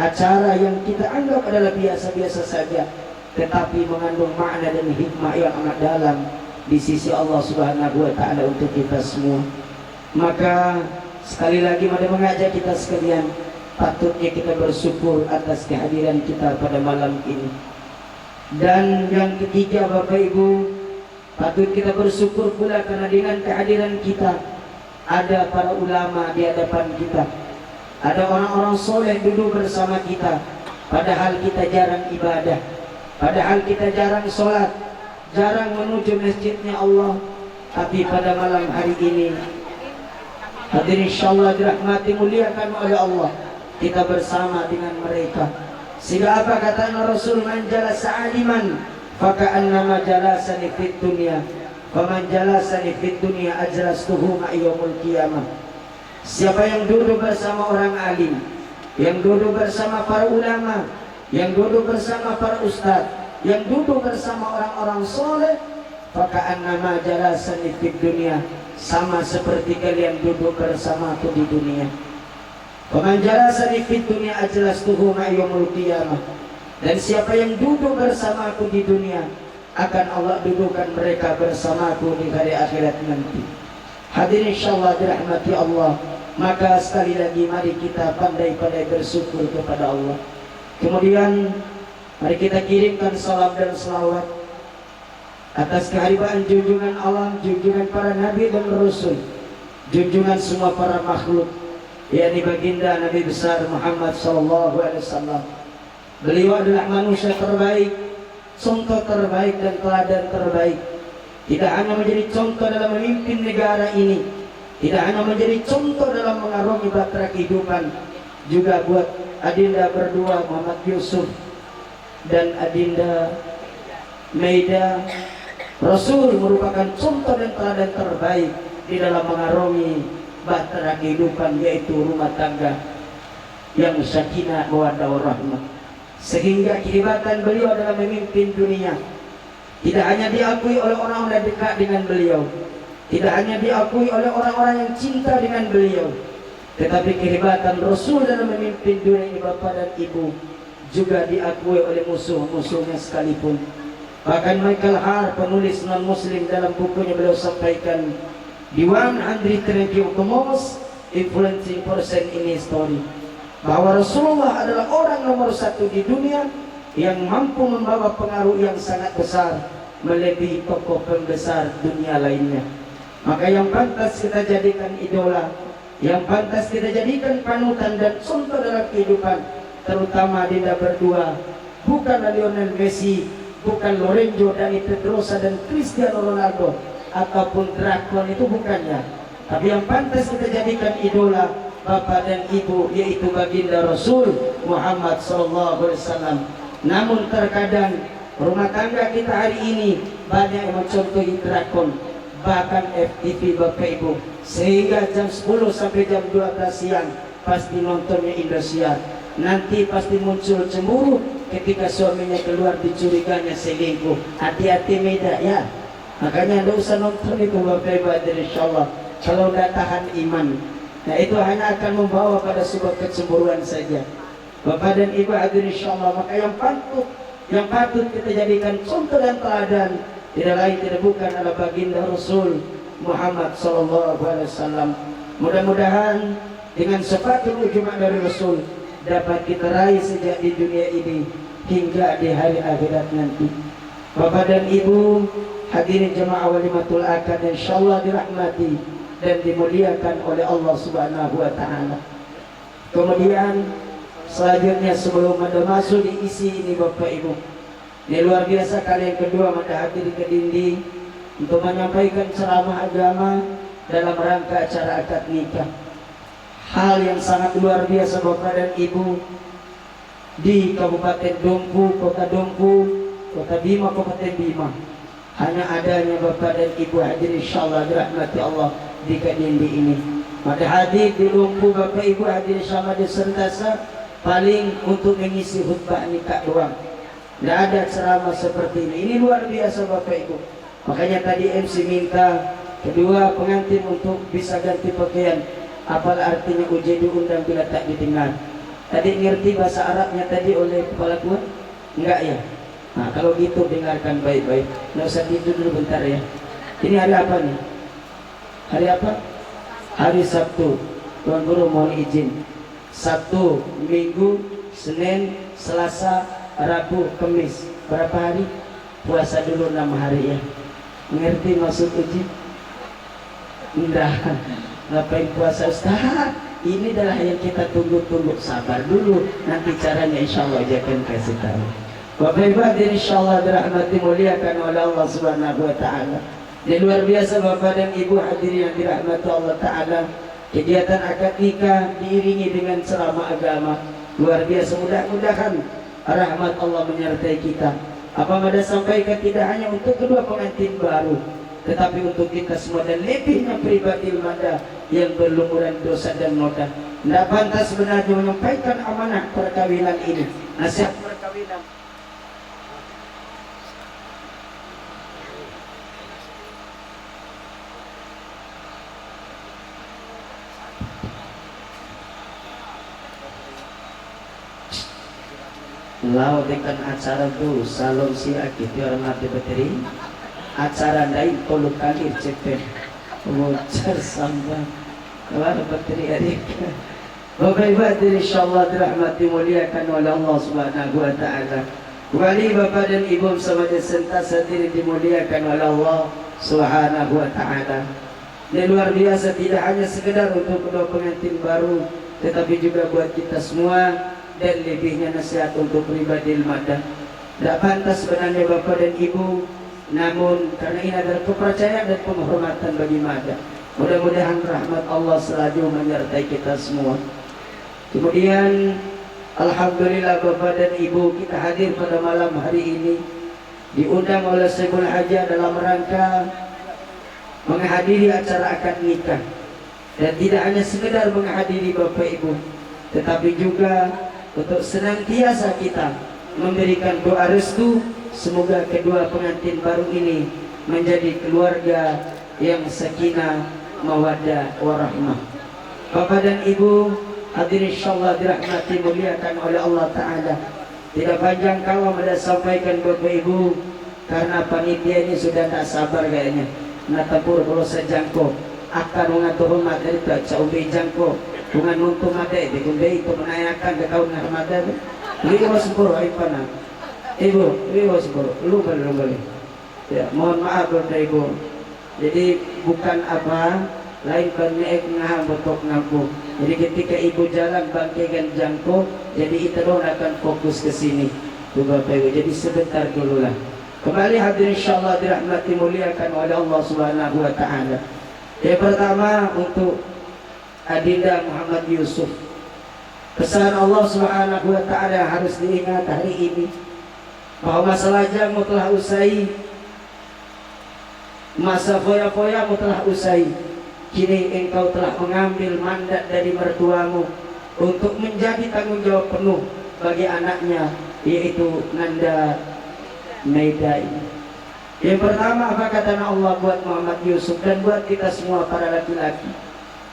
acara yang kita anggap adalah biasa-biasa saja, tetapi mengandung makna dan hikmah yang amat dalam di sisi Allah Subhanahu wa ta'ala untuk kita semua. Maka sekali lagi mari mengajak kita sekalian, patutnya kita bersyukur atas kehadiran kita pada malam ini. Dan yang ketiga Bapak Ibu, patut kita bersyukur pula karena dengan kehadiran kita ada para ulama di hadapan kita, ada orang-orang soleh duduk bersama kita, padahal kita jarang ibadah, padahal kita jarang sholat, jarang menuju masjidnya Allah. Tapi pada malam hari ini, hadirin insyaallah dirahmati muliakan oleh Allah, kita bersama dengan mereka. Sehingga apa kata Rasul, man jalasa aliman faka'annama jalasani fid dunya, faman jalasani fid dunya ajlastuhu ma'yaumul qiyamah. Siapa yang duduk bersama orang alim, yang duduk bersama para ulama, yang duduk bersama para ustaz, yang duduk bersama orang-orang soleh, faka'annama jalasani fid dunya, sama seperti kalian duduk bersamaku di dunia. Faman jalasani fid dunya ajlastuhu ma'yaumul qiyamah. Dan siapa yang duduk bersamaku di dunia, akan Allah dudukkan mereka bersamaku di hari akhirat nanti. Hadirin insyaallah dirahmati Allah. Maka sekali lagi mari kita pandai-pandai bersyukur kepada Allah. Kemudian mari kita kirimkan salam dan selawat atas keharibaan junjungan alam, junjungan para nabi dan rasul, junjungan semua para makhluk, yakni baginda Nabi besar Muhammad sallallahu alaihi wasallam. Beliau adalah manusia terbaik, contoh terbaik dan teladan terbaik. Tidak hanya menjadi contoh dalam memimpin negara ini, tidak hanya menjadi contoh dalam mengarungi bahtera kehidupan, juga buat adinda berdua Muhammad Yusuf dan adinda Maida. Rasul merupakan contoh dan teladan terbaik di dalam mengarungi bahtera kehidupan, yaitu rumah tangga yang sakinah mawaddah warahmah. Sehingga kehebatan beliau adalah memimpin dunia. Tidak hanya diakui oleh orang-orang dekat dengan beliau, tidak hanya diakui oleh orang-orang yang cinta dengan beliau, tetapi kehebatan Rasul dalam memimpin dunia ini, Bapak dan Ibu, juga diakui oleh musuh-musuhnya sekalipun. Bahkan Michael Hart, penulis non-muslim, dalam bukunya beliau sampaikan, the 120 most influencing person in history. bahwa Rasulullah adalah orang nomor satu di dunia yang mampu membawa pengaruh yang sangat besar melebihi tokoh pembesar dunia lainnya. Maka yang pantas kita jadikan idola, yang pantas kita jadikan panutan dan contoh dalam kehidupan, terutama dinda berdua, bukan Lionel Messi, bukan Lorenzo Dani Pedrosa dan Cristiano Ronaldo ataupun Drakon, itu bukannya. Tapi yang pantas kita jadikan idola, bapak dan ibu, yaitu baginda Rasul Muhammad SAW. Namun terkadang rumah tangga kita hari ini banyak yang mencontohi Drakon, bahkan FTV bapak ibu, sehingga jam 10 sampai jam 12 siang pasti nontonnya Indosiar. Nanti pasti muncul cemburu ketika suaminya keluar dicuriganya selingkuh. Hati-hati beda ya. Makanya tidak usah nonton itu bapak ibu, insyaallah kalau tidak tahan iman. Nah itu hanya akan membawa pada sebuah kecemburuan saja. Bapak dan ibu hadirin insyaallah, maka yang patut kita jadikan contoh dan teladan tidak lain tidak bukan adalah baginda Rasul Muhammad SAW. Mudah-mudahan dengan syafaat Jumat dari Rasul dapat kita raih sejak di dunia ini hingga di hari akhirat nanti. Bapak dan ibu hadirin jemaah walimatul akad, insyaallah dirahmati dan dimuliakan oleh Allah Subhanahu wa taala. Kemudian selanjutnya sebelum ada masuk di isi ini bapak ibu, ini luar biasa kali yang kedua mada hadir ke dinding untuk menyampaikan ceramah agama dalam rangka acara akad nikah. Hal yang sangat luar biasa bapak dan ibu, di Kabupaten Dompu, Kota Dompu, Kota Bima, Kabupaten Bima, hanya adanya bapak dan ibu hadir insyaallah dirahmati Allah di kedindi ini. Maka hadir di Dompu bapak ibu hadir sama di Sentasa paling untuk mengisi khutbah nikah doang. Tidak ada ceramah seperti ini. Ini luar biasa bapak ibu. Makanya tadi MC minta kedua pengantin untuk bisa ganti pakaian. Apa artinya uji diundang bila tak didengar? Tadi ngerti bahasa Arabnya tadi oleh kepala gua? Enggak ya? Nah kalau gitu dengarkan baik-baik. Nggak usah tidur dulu bentar ya. Ini hari apa nih? Hari apa? Hari Sabtu. Tuan Guru mohon izin. Sabtu, Minggu, Senin, Selasa, Rabu, Kamis. Berapa hari? Puasa dulu 6 hari ya. Mengerti maksud uji? Enggak. Ngapain puasa Ustaz? Ini adalah yang kita tunggu-tunggu. Sabar dulu. Nanti caranya insyaallah aja akan kasih tahu. Bapak ibu hadirin insyaallah dirahmati muliakan oleh Allah Subhanahu wa taala. Di luar biasa bapak dan ibu hadirin yang dirahmati Allah taala, kegiatan akad nikah diiringi dengan ceramah agama. Luar biasa, mudah-mudahan rahmat Allah menyertai kita. Apa mada sampaikan tidak hanya untuk kedua pengantin baru, tetapi untuk kita semua dan lebihnya pribadi mada yang berlumuran dosa dan noda. Tidak pantas sebenarnya menyampaikan amanah perkawinan ini, nasihat perkawinan. Lau dengan acara tu salon si akit orang mati bateri acara lain tolong kali cepet wajar sambal kalau bateri adik. Bapak ibu hadirin insyaallah dirahmati muliakan oleh Allah Subhanahu wa taala. Kembali bapak dan ibu semuanya sentasa diri dimuliakan oleh Allah Subhanahu wa taala. Dan luar biasa, tidak hanya sekedar untuk kedua pengantin baru, tetapi juga buat kita semua. Dan lebihnya nasihat untuk pribadi ilmadah. Tidak pantas sebenarnya bapak dan ibu, namun karena ini adalah kepercayaan dan penghormatan bagi mada. Mudah-mudahan rahmat Allah selalu menyertai kita semua. Kemudian alhamdulillah bapak dan ibu, kita hadir pada malam hari ini diundang oleh Syekhul Haja dalam rangka menghadiri acara akad nikah. Dan tidak hanya sekedar menghadiri bapak ibu, tetapi juga untuk senantiasa kita memberikan doa restu semoga kedua pengantin baru ini menjadi keluarga yang sakinah, mawaddah, warahmah. Bapak dan ibu hadirin insyaallah dirahmati muliakan oleh Allah taala. Tidak panjang kalau sudah sampaikan bapak ibu karena panitia ini sudah tak sabar kayaknya. Natapur kalau sejangko akan mengatur umat dari tak jauh jangko Kungan nuntung ada kundi itu menanyakan ke kaum Ramadan. Beli wasbur aipana. Ibu, beli wasbur. Lu balik. Ya, mohon maaf Bapak Ibu. Jadi bukan apa lain banyak ngaham betok ngampung. Jadi ketika ibu jalan bangkaikan jangkau, jadi itu akan fokus ke sini. Tuh Bapak Ibu. Jadi sebentar dulu lah. Kembali hadir insyaallah dirahmati muliakan oleh Allah Subhanahu wa taala. Yang pertama untuk Adinda Muhammad Yusuf. Pesan Allah Subhanahu wa taala harus diingat hari ini bahwa masa lajangmu telah usai. Masa foya-foyamu telah usai. Kini engkau telah mengambil mandat dari mertuamu untuk menjadi tanggung jawab penuh bagi anaknya, yaitu Nanda Maida ini. Yang pertama, apa kata Allah buat Muhammad Yusuf dan buat kita semua para laki-laki,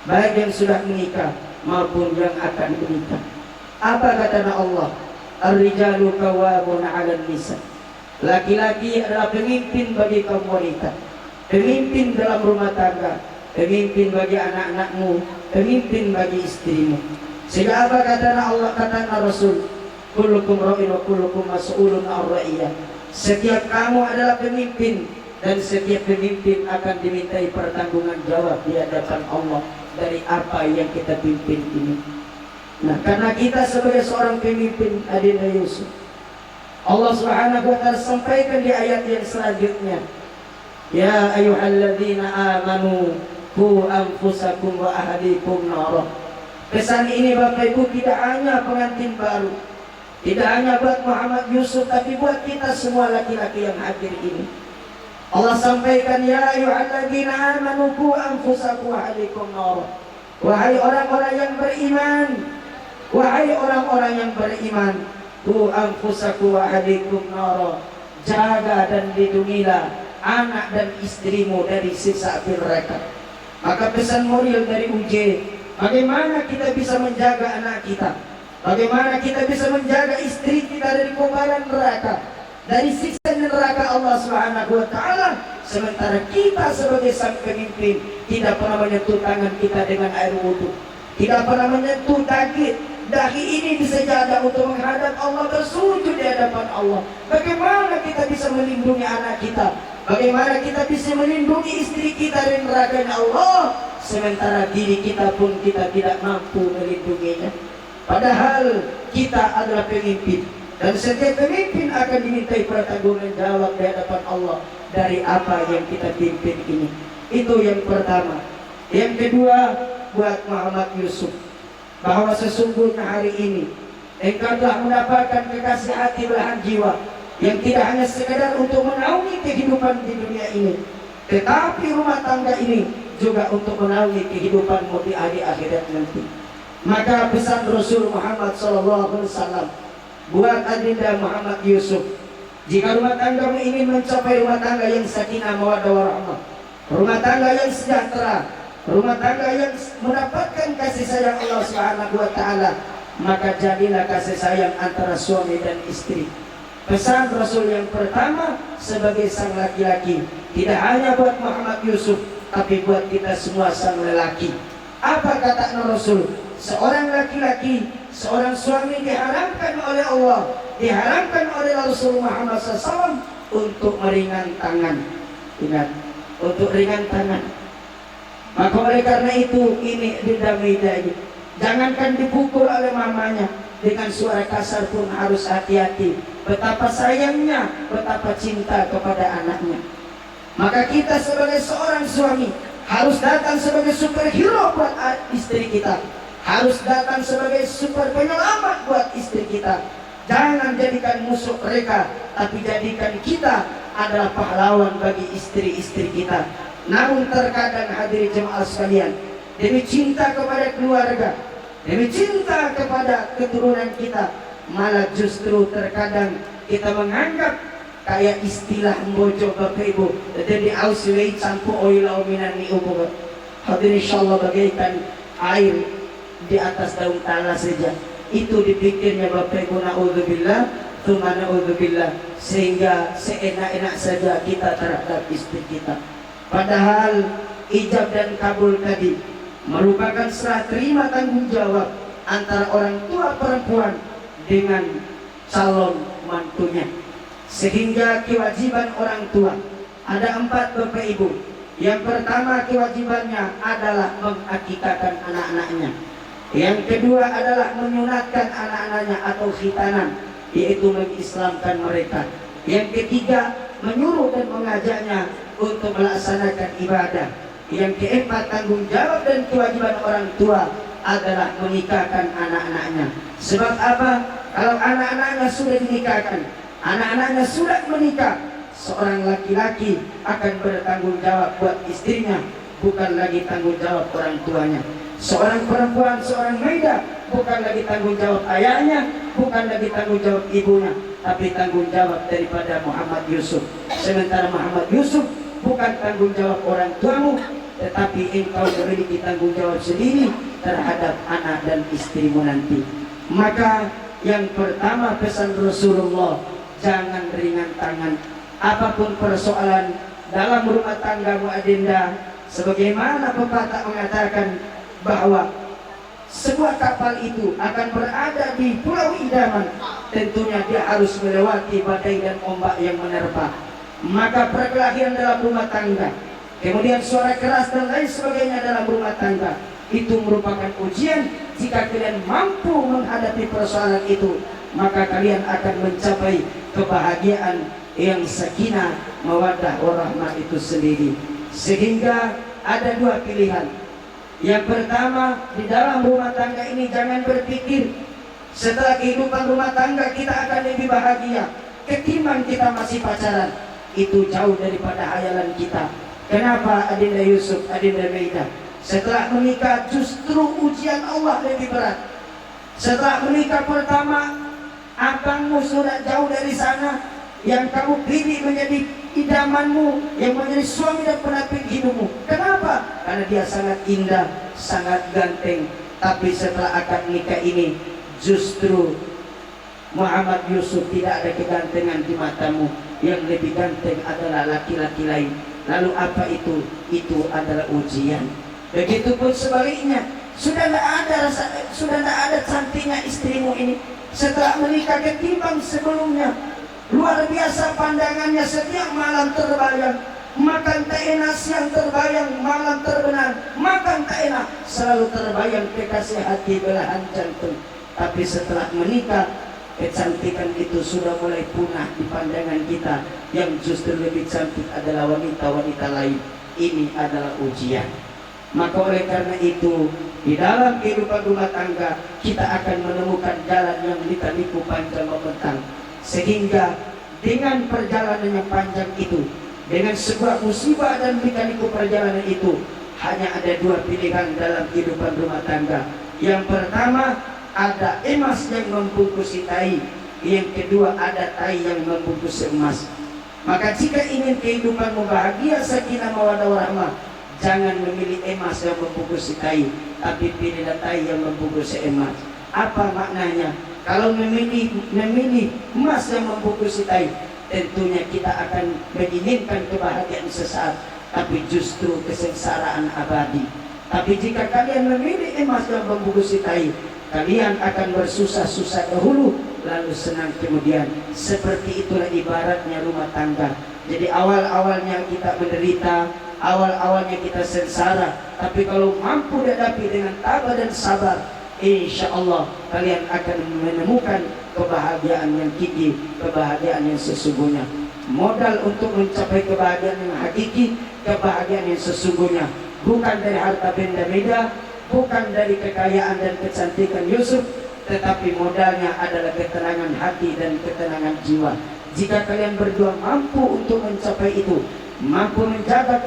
baik yang sudah menikah maupun yang akan menikah. Apa kata Allah? Ar-rijalu qawwamuna 'alan nisa. Laki-laki adalah pemimpin bagi kaum wanita, pemimpin dalam rumah tangga, pemimpin bagi anak-anakmu, pemimpin bagi istrimu. Sehingga apa kata Allah, kata Rasul, kullukum ra'in wa kullukum mas'ulun 'an ra'iyah. Setiap kamu adalah pemimpin dan setiap pemimpin akan dimintai pertanggungan jawab di hadapan Allah dari apa yang kita pimpin ini. Nah, karena kita sebagai seorang pemimpin, Adinda Yusuf, Allah Subhanahu wa taala sampaikan di ayat yang selanjutnya, ya ayyuhalladzina amanu qu anfusakum wa ahlikum nar. Pesan ini Bapak Ibu tidak hanya pengantin baru, tidak hanya buat Muhammad Yusuf, tapi buat kita semua laki-laki yang hadir ini. Allah sampaikan, ya ayyuhalladzina amanu qu anfusakum wa ahlikum nar. Wahai orang-orang yang beriman, wahai orang-orang yang beriman, qu anfusakum wa ahlikum nar. Jaga dan lindungilah anak dan istrimu dari siksa api neraka. Maka pesan moral dari UJ, bagaimana kita bisa menjaga anak kita, bagaimana kita bisa menjaga istri kita dari kobaran neraka, dari siksa neraka Allah Subhanahu wa taala, sementara kita sebagai sang pemimpin tidak pernah menyentuh tangan kita dengan air wudu, tidak pernah menyentuh dahi ini di sejadah untuk menghadap Allah, bersujud di hadapan Allah. Bagaimana kita bisa melindungi anak kita, bagaimana kita bisa melindungi istri kita dari neraka Allah, sementara diri kita pun kita tidak mampu melindunginya. Padahal kita adalah pemimpin dan setiap pemimpin akan dimintai pertanggungan jawab di hadapan Allah dari apa yang kita pimpin ini. Itu yang pertama. Yang kedua, buat Muhammad Yusuf, bahwa sesungguhnya hari ini engkau telah mendapatkan kekasih hati belahan jiwa yang tidak hanya sekedar untuk menaungi kehidupan di dunia ini, tetapi rumah tangga ini juga untuk menaungi kehidupanmu di hari akhirat nanti. Maka pesan Rasul Muhammad SAW buat Adinda Muhammad Yusuf, jika rumah tanggamu ingin mencapai rumah tangga yang sakinah mawaddah warahmah, rumah tangga yang sejahtera, rumah tangga yang mendapatkan kasih sayang Allah Subhanahu wa taala, maka jadilah kasih sayang antara suami dan istri. Pesan Rasul yang pertama sebagai sang laki-laki, tidak hanya buat Muhammad Yusuf, tapi buat kita semua sang lelaki. Apa kata Rasul? Seorang laki-laki, seorang suami diharamkan oleh Allah, diharamkan oleh Rasul Muhammad SAW untuk meringan tangan. Ingat, untuk ringan tangan. Maka oleh karena itu ini didamai, jangankan dipukul oleh mamanya, dengan suara kasar pun harus hati-hati. Betapa sayangnya, betapa cinta kepada anaknya. Maka kita sebagai seorang suami harus datang sebagai superhero buat istri kita, harus datang sebagai super penyelamat buat istri kita. Jangan jadikan musuh mereka, tapi jadikan kita adalah pahlawan bagi istri-istri kita. Namun terkadang hadirin jemaah sekalian, demi cinta kepada keluarga, demi cinta kepada keturunan kita, malah justru terkadang kita menganggap kayak istilah bojo Bapak Ibu, jadi auswei campu oilau minani umur. Hadirin insyaallah bagaikan air di atas daun talas saja, itu dipikirnya Bapak Ibu, naudzubillah tsumma naudzubillah, sehingga seenak-enak saja kita terhadap istri kita. Padahal ijab dan kabul tadi merupakan serah terima tanggung jawab antara orang tua perempuan dengan calon mantunya. Sehingga kewajiban orang tua ada 4, Bapak Ibu. Yang pertama, kewajibannya adalah mengakikahkan anak-anaknya. Yang kedua adalah menyunatkan anak-anaknya atau khitanan, yaitu mengislamkan mereka. Yang ketiga, menyuruh dan mengajaknya untuk melaksanakan ibadah. Yang keempat, tanggung jawab dan kewajiban orang tua adalah menikahkan anak-anaknya. Sebab apa? Kalau anak-anaknya sudah dinikahkan, anak-anaknya sudah menikah, seorang laki-laki akan bertanggung jawab buat istrinya, bukan lagi tanggung jawab orang tuanya. Seorang perempuan, seorang maida, bukan lagi tanggung jawab ayahnya, bukan lagi tanggung jawab ibunya, tapi tanggung jawab daripada Muhammad Yusuf. Sementara Muhammad Yusuf bukan tanggung jawab orang tuamu, tetapi engkau memiliki tanggung jawab sendiri terhadap anak dan istrimu nanti. Maka yang pertama pesan Rasulullah, jangan ringan tangan. Apapun persoalan dalam rumah tanggamu adinda, sebagaimana pepatah mengatakan bahwa sebuah kapal itu akan berada di pulau idaman, tentunya dia harus melewati badai dan ombak yang menerpa. Maka perkelahian dalam rumah tangga, kemudian suara keras dan lain sebagainya dalam rumah tangga, itu merupakan ujian. Jika kalian mampu menghadapi persoalan itu, maka kalian akan mencapai kebahagiaan yang sakinah, mawaddah, warahmah itu sendiri. Sehingga ada 2 pilihan. Yang pertama, di dalam rumah tangga ini jangan berpikir setelah kehidupan rumah tangga kita akan lebih bahagia ketimbang kita masih pacaran. Itu jauh daripada hayalan kita. Kenapa adinda Yusuf, adinda Maida? Setelah menikah justru ujian Allah lebih berat. Setelah menikah pertama, abangmu sudah jauh dari sana, yang kamu pilih menjadi idamanmu, yang menjadi suami dan penampil hidupmu. Kenapa? Karena dia sangat indah, sangat ganteng. Tapi setelah akad nikah ini, justru Muhammad Yusuf tidak ada kegantengan di matamu. Yang lebih ganteng adalah laki-laki lain. Lalu apa itu? Itu adalah ujian. Begitupun sebaliknya, sudah tidak ada cantiknya istrimu ini. Setelah menikah ketimbang sebelumnya, luar biasa pandangannya, setiap malam terbayang. Makan tak enak, siang terbayang, malam terbenam. Makan tak enak, selalu terbayang kekasih hati, belahan jantung. Tapi setelah menikah, kecantikan itu sudah mulai punah di pandangan kita. Yang justru lebih cantik adalah wanita-wanita lain. Ini adalah ujian. Maka oleh karena itu, di dalam kehidupan rumah tangga, kita akan menemukan jalan yang lika-liku panjang membentang. Sehingga dengan perjalanan yang panjang itu, dengan sebuah musibah dan lika-liku perjalanan itu, hanya ada 2 pilihan dalam kehidupan rumah tangga. Yang pertama, ada emas yang membungkusi tai. Yang kedua, ada tai yang membungkus emas. Maka jika ingin kehidupanmu bahagia, sakinah, mawaddah, warahmah, jangan memilih emas yang membungkus tai, tapi pilihlah tai yang membungkus emas. Apa maknanya? Kalau memilih emas yang membungkus tai, tentunya kita akan menginginkan kebahagiaan sesaat, tapi justru kesengsaraan abadi. Tapi jika kalian memilih emas yang membungkus tai, kalian akan bersusah-susah dahulu, lalu senang kemudian. Seperti itulah ibaratnya rumah tangga. Jadi awal-awalnya kita menderita, awal-awalnya kita sengsara, tapi kalau mampu hadapi dengan tabah dan sabar, insya Allah kalian akan menemukan kebahagiaan yang gigi, kebahagiaan yang sesungguhnya. Modal untuk mencapai kebahagiaan yang hakiki, kebahagiaan yang sesungguhnya, bukan dari harta benda beda, bukan dari kekayaan dan kecantikan Yusuf, tetapi modalnya adalah ketenangan hati dan ketenangan jiwa. Jika kalian berdua mampu untuk mencapai itu, mampu menjaga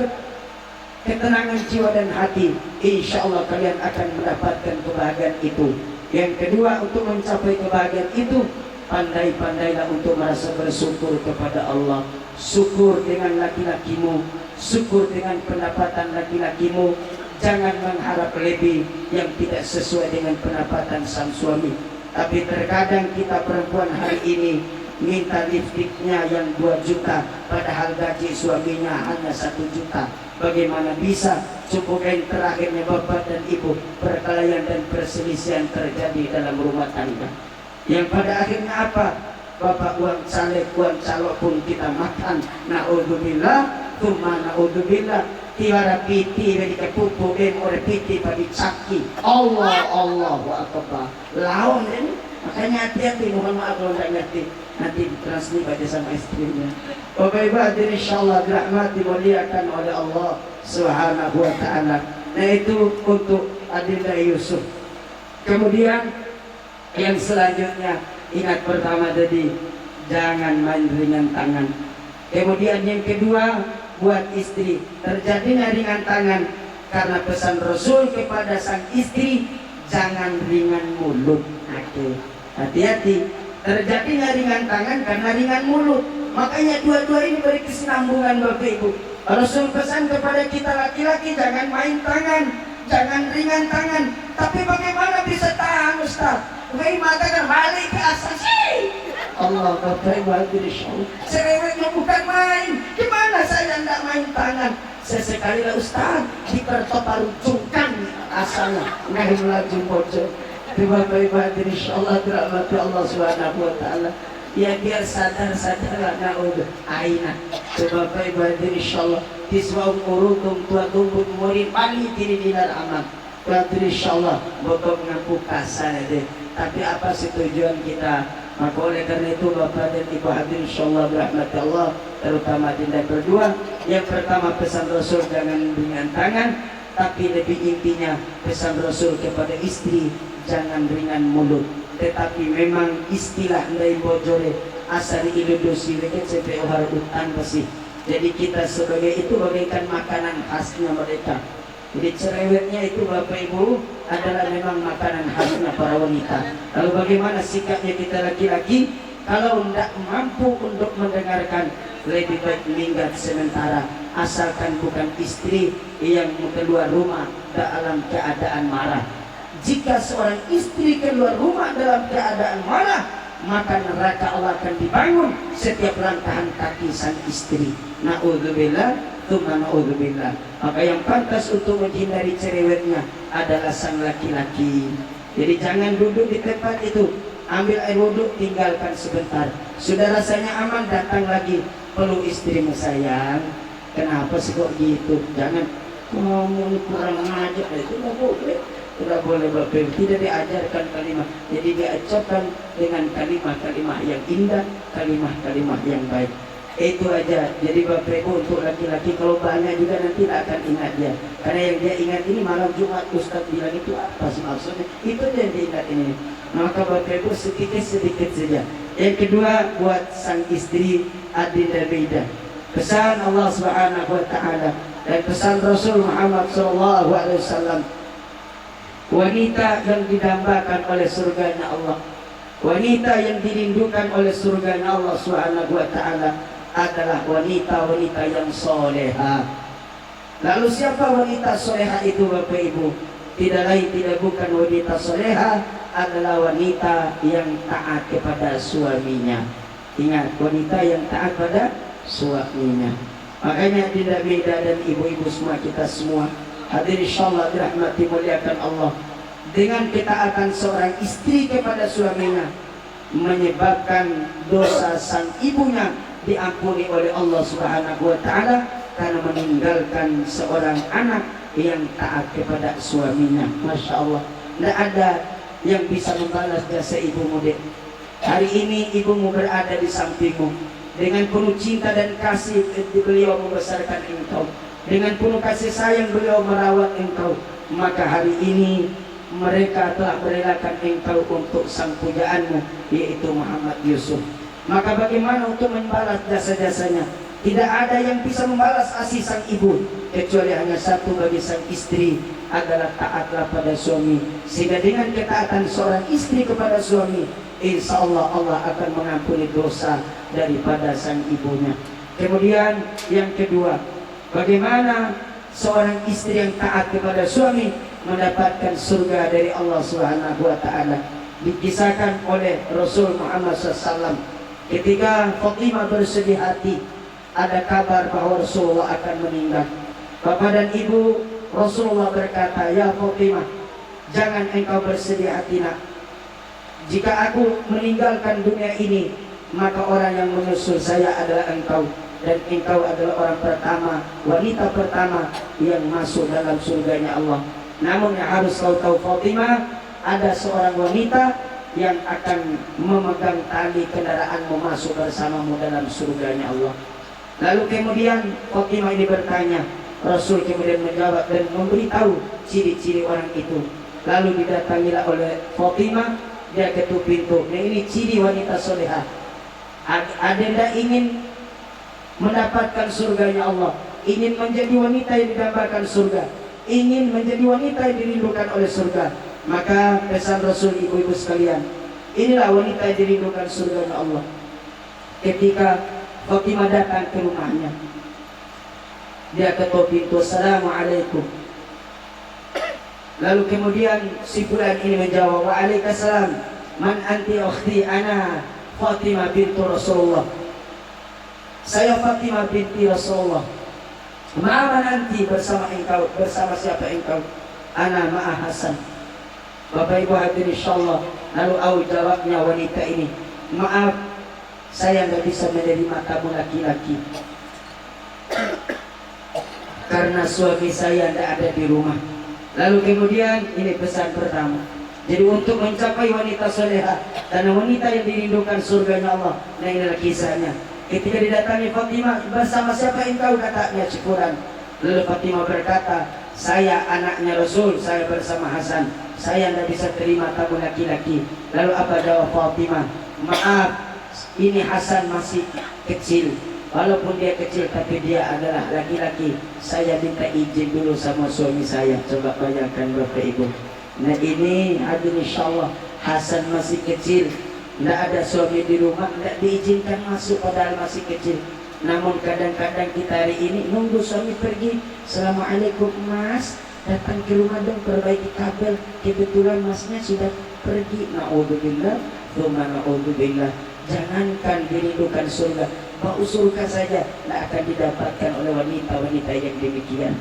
ketenangan jiwa dan hati, insya Allah kalian akan mendapatkan kebahagiaan itu. Yang kedua, untuk mencapai kebahagiaan itu, pandai-pandailah untuk merasa bersyukur kepada Allah. Syukur dengan laki-lakimu, syukur dengan pendapatan laki-lakimu. Jangan mengharap lebih yang tidak sesuai dengan pendapatan sang suami. Tapi terkadang kita perempuan hari ini minta lipstiknya yang 2 juta padahal gaji suaminya hanya 1 juta. Bagaimana bisa? Cukup yang terakhirnya bapak dan ibu, perkelahian dan perselisihan terjadi dalam rumah tangga, yang pada akhirnya apa? Bapak uang caleg, uang calok pun kita makan. Naudzubillah, tuma naudzubillah. Tiara piti dari kepupu dan oleh piti pada caki. Allahu Akbar. Lawan ini. Makanya hati-hati, mohon maaf kalau tidak ngerti. Nanti transmit baca sama istrinya. Bapak Ibu hadirin insyaallah dirahmati dimuliakan oleh Allah Subhanahu wa taala. Nah itu untuk Adinda Yusuf. Kemudian yang selanjutnya, ingat pertama tadi jangan main ringan tangan. Kemudian yang kedua, buat istri terjadinya ringan tangan karena pesan Rasul kepada sang istri, jangan ringan mulut. Hati-hati, terjadinya ringan tangan karena ringan mulut. Makanya dua-dua ini berkesinambungan Bapak Ibu. Rasul pesan kepada kita laki-laki, jangan main tangan, jangan ringan tangan. Tapi bagaimana bisa tahan Ustaz? Wei mengatakan balik ke asasi. Allah Bapak Ibu hadirin insyaallah. Cerewetnya bukan main. Gimana saya tidak main tangan? Sesekali lah Ustaz dipertoparujungkan asalnya ngahin laju pojok. Bapak Ibu hadirin insyaallah dirahmati Allah Subhanahu wa taala. Ya biar sadar-sadar na'ud aina. Bapak Ibu hadirin insyaallah tiswaum urutum tua tumbut murid pali diri dinar amal. Hadirin insyaallah Bapak mengaku kasar deh. Tapi apa sih tujuan kita? Maka oleh karena itu Bapak dan Ibu hadirin insyaallah dirahmati Allah, terutama dinda berdua. Yang pertama pesan Rasul jangan ringan tangan, tapi lebih intinya pesan Rasul kepada istri jangan ringan mulut. Tetapi memang istilah ndai bojore asari iludosi leket CPO harutan pasti. Jadi kita sebagai itu bagaikan makanan khasnya mereka. Jadi cerewetnya itu Bapak Ibu adalah memang makanan khasnya para wanita. Lalu bagaimana sikapnya kita laki-laki? Kalau tidak mampu untuk mendengarkan, lebih baik minggat sementara. Asalkan bukan istri yang keluar rumah dalam keadaan marah. Jika seorang istri keluar rumah dalam keadaan marah, maka neraka Allah akan dibangun setiap langkahan kaki sang istri. Na'udzubillah, tsumma na'udzubillah. Maka yang pantas untuk menghindari cerewetnya adalah sang laki-laki. Jadi jangan duduk di tempat itu, ambil air wudhu, tinggalkan sebentar. Sudah rasanya aman, datang lagi, peluk istrimu sayang. Kenapa sih kok gitu? Jangan kamu kurang ajar, itu nggak boleh. Tidak boleh Bapak Ibu, tidak diajarkan kalimat. Jadi diajarkan dengan kalimat-kalimat yang indah, kalimat-kalimat yang baik. Itu aja. Jadi Bapak Ibu untuk laki-laki kalau banyak juga nanti tidak akan ingat dia. Karena yang dia ingat ini malam Jumat Ustaz bilang itu apa sih maksudnya? Itu yang dia ingat ini. Maka Bapak Ibu sedikit-sedikit saja. Yang kedua buat sang istri Adinda Beda. Pesan Allah Subhanahu wa taala dan pesan Rasul Muhammad sallallahu alaihi wasallam. Wanita yang didambakan oleh surganya Allah, wanita yang dirindukan oleh surganya Allah Subhanahu wa taala adalah wanita-wanita yang soleha. Lalu siapa wanita soleha itu Bapak Ibu? Tidak lain tidak bukan wanita soleha, adalah wanita yang taat kepada suaminya. Ingat, wanita yang taat pada suaminya. Makanya tidak beda dan ibu-ibu semua, kita semua hadirin insyaallah dirahmati muliakan Allah, dengan ketaatan seorang istri kepada suaminya menyebabkan dosa sang ibunya diampuni oleh Allah Subhanahu wa taala karena meninggalkan seorang anak yang taat kepada suaminya. Masya Allah, tidak ada yang bisa membalas jasa ibumu dek. Hari ini ibumu berada di sampingmu, dengan penuh cinta dan kasih beliau membesarkan engkau, dengan penuh kasih sayang beliau merawat engkau. Maka hari ini mereka telah merelakan engkau untuk sang pujaanmu, yaitu Muhammad Yusuf. Maka bagaimana untuk membalas jasa-jasanya? Tidak ada yang bisa membalas kasih sang ibu kecuali hanya satu bagi sang istri, adalah taatlah pada suami. Sehingga dengan ketaatan seorang istri kepada suami, insya Allah Allah akan mengampuni dosa daripada sang ibunya. Kemudian yang kedua, bagaimana seorang istri yang taat kepada suami mendapatkan surga dari Allah Subhanahu wa taala? Dikisahkan oleh Rasul Muhammad SAW Ketika Fatimah bersedih hati, ada kabar bahwa Rasulullah akan meninggal. Bapak dan Ibu, Rasulullah berkata, "Ya Fatimah, jangan engkau bersedih hati nak. Jika aku meninggalkan dunia ini, maka orang yang menyusul saya adalah engkau. Dan engkau adalah orang pertama, wanita pertama yang masuk dalam surganya Allah. Namun yang harus kau tahu Fatimah, ada seorang wanita yang akan memegang tali kendaraanmu masuk bersamamu dalam surganya Allah." Lalu kemudian Fatimah ini bertanya, Rasul kemudian menjawab dan memberitahu ciri-ciri orang itu. Lalu didatangilah oleh Fatimah, dia ketuk pintu. Nah, ini ciri wanita solehah. Adenda ingin mendapatkan surganya Allah, ingin menjadi wanita yang didambakan surga, ingin menjadi wanita yang dirindukan oleh surga. Maka pesan Rasul, ibu-ibu sekalian, inilah wanita yang dirindukan surganya Allah. Ketika Fatimah datang ke rumahnya, dia ketuk pintu, "Assalamualaikum." Lalu kemudian si fulan ini menjawab, "Waalaikumsalam. Man anti ukhti? Ana Fatimah bintu Rasulullah." Saya Fatimah binti Rasulullah. "Ma nanti bersama engkau? Bersama siapa engkau?" "Ana ma'a Hasan." Bapak Ibu hadirin insyaallah, lalu jawabnya wanita ini, "Maaf, saya tidak bisa menerima tamu laki-laki karena suami saya tidak ada di rumah." Lalu kemudian ini pesan pertama. Jadi untuk mencapai wanita soleha dan wanita yang dirindukan surganya Allah, nah inilah kisahnya. Ketika didatangi Fatimah, "Bersama siapa engkau?" katanya Cikuran. Lalu Fatimah berkata, "Saya anaknya Rasul, saya bersama Hasan. Saya tidak bisa terima tamu laki-laki." Lalu apa jawab Fatimah? "Maaf, ini Hasan masih kecil. Walaupun dia kecil tapi dia adalah laki-laki. Saya minta izin dulu sama suami saya." Coba bayangkan Bapak Ibu. Nah ini hadirin insyaallah, Hasan masih kecil, tidak ada suami di rumah, tidak diizinkan masuk padahal masih kecil. Namun kadang-kadang kita hari ini nunggu suami pergi, "Assalamualaikum mas, datang ke rumah dong, perbaiki kabel, kebetulan masnya sudah pergi." Na'udzubillah, tsumma na'udzubillah. Jangankan dirindukan surga, bau surga saja tidak akan didapatkan oleh wanita-wanita yang demikian.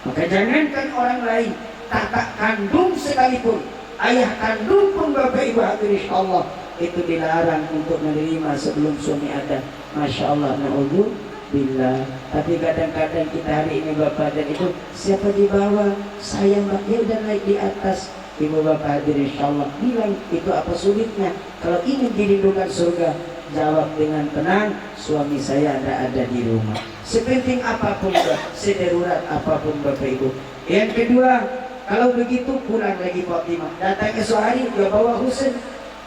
Maka jangankan orang lain, kakak kandung sekalipun, ayah kandung pun Bapak Ibu hadirin insyaallah, itu dilarang untuk menerima sebelum suami ada. Masya Allah, na'udzubillah. Tapi kadang-kadang kita hari ini Bapak dan Ibu, siapa di bawah, saya mbak, ya udah naik di atas. Ibu bapak hadirin insyaallah, bilang itu apa sulitnya? Kalau ingin dirindukan surga, jawab dengan tenang, "Suami saya tidak ada di rumah." Sepenting apapun, sederurat apapun Bapak Ibu. Yang kedua, kalau begitu pulang lagi Fatimah. Datang esok hari dia bawa Husain.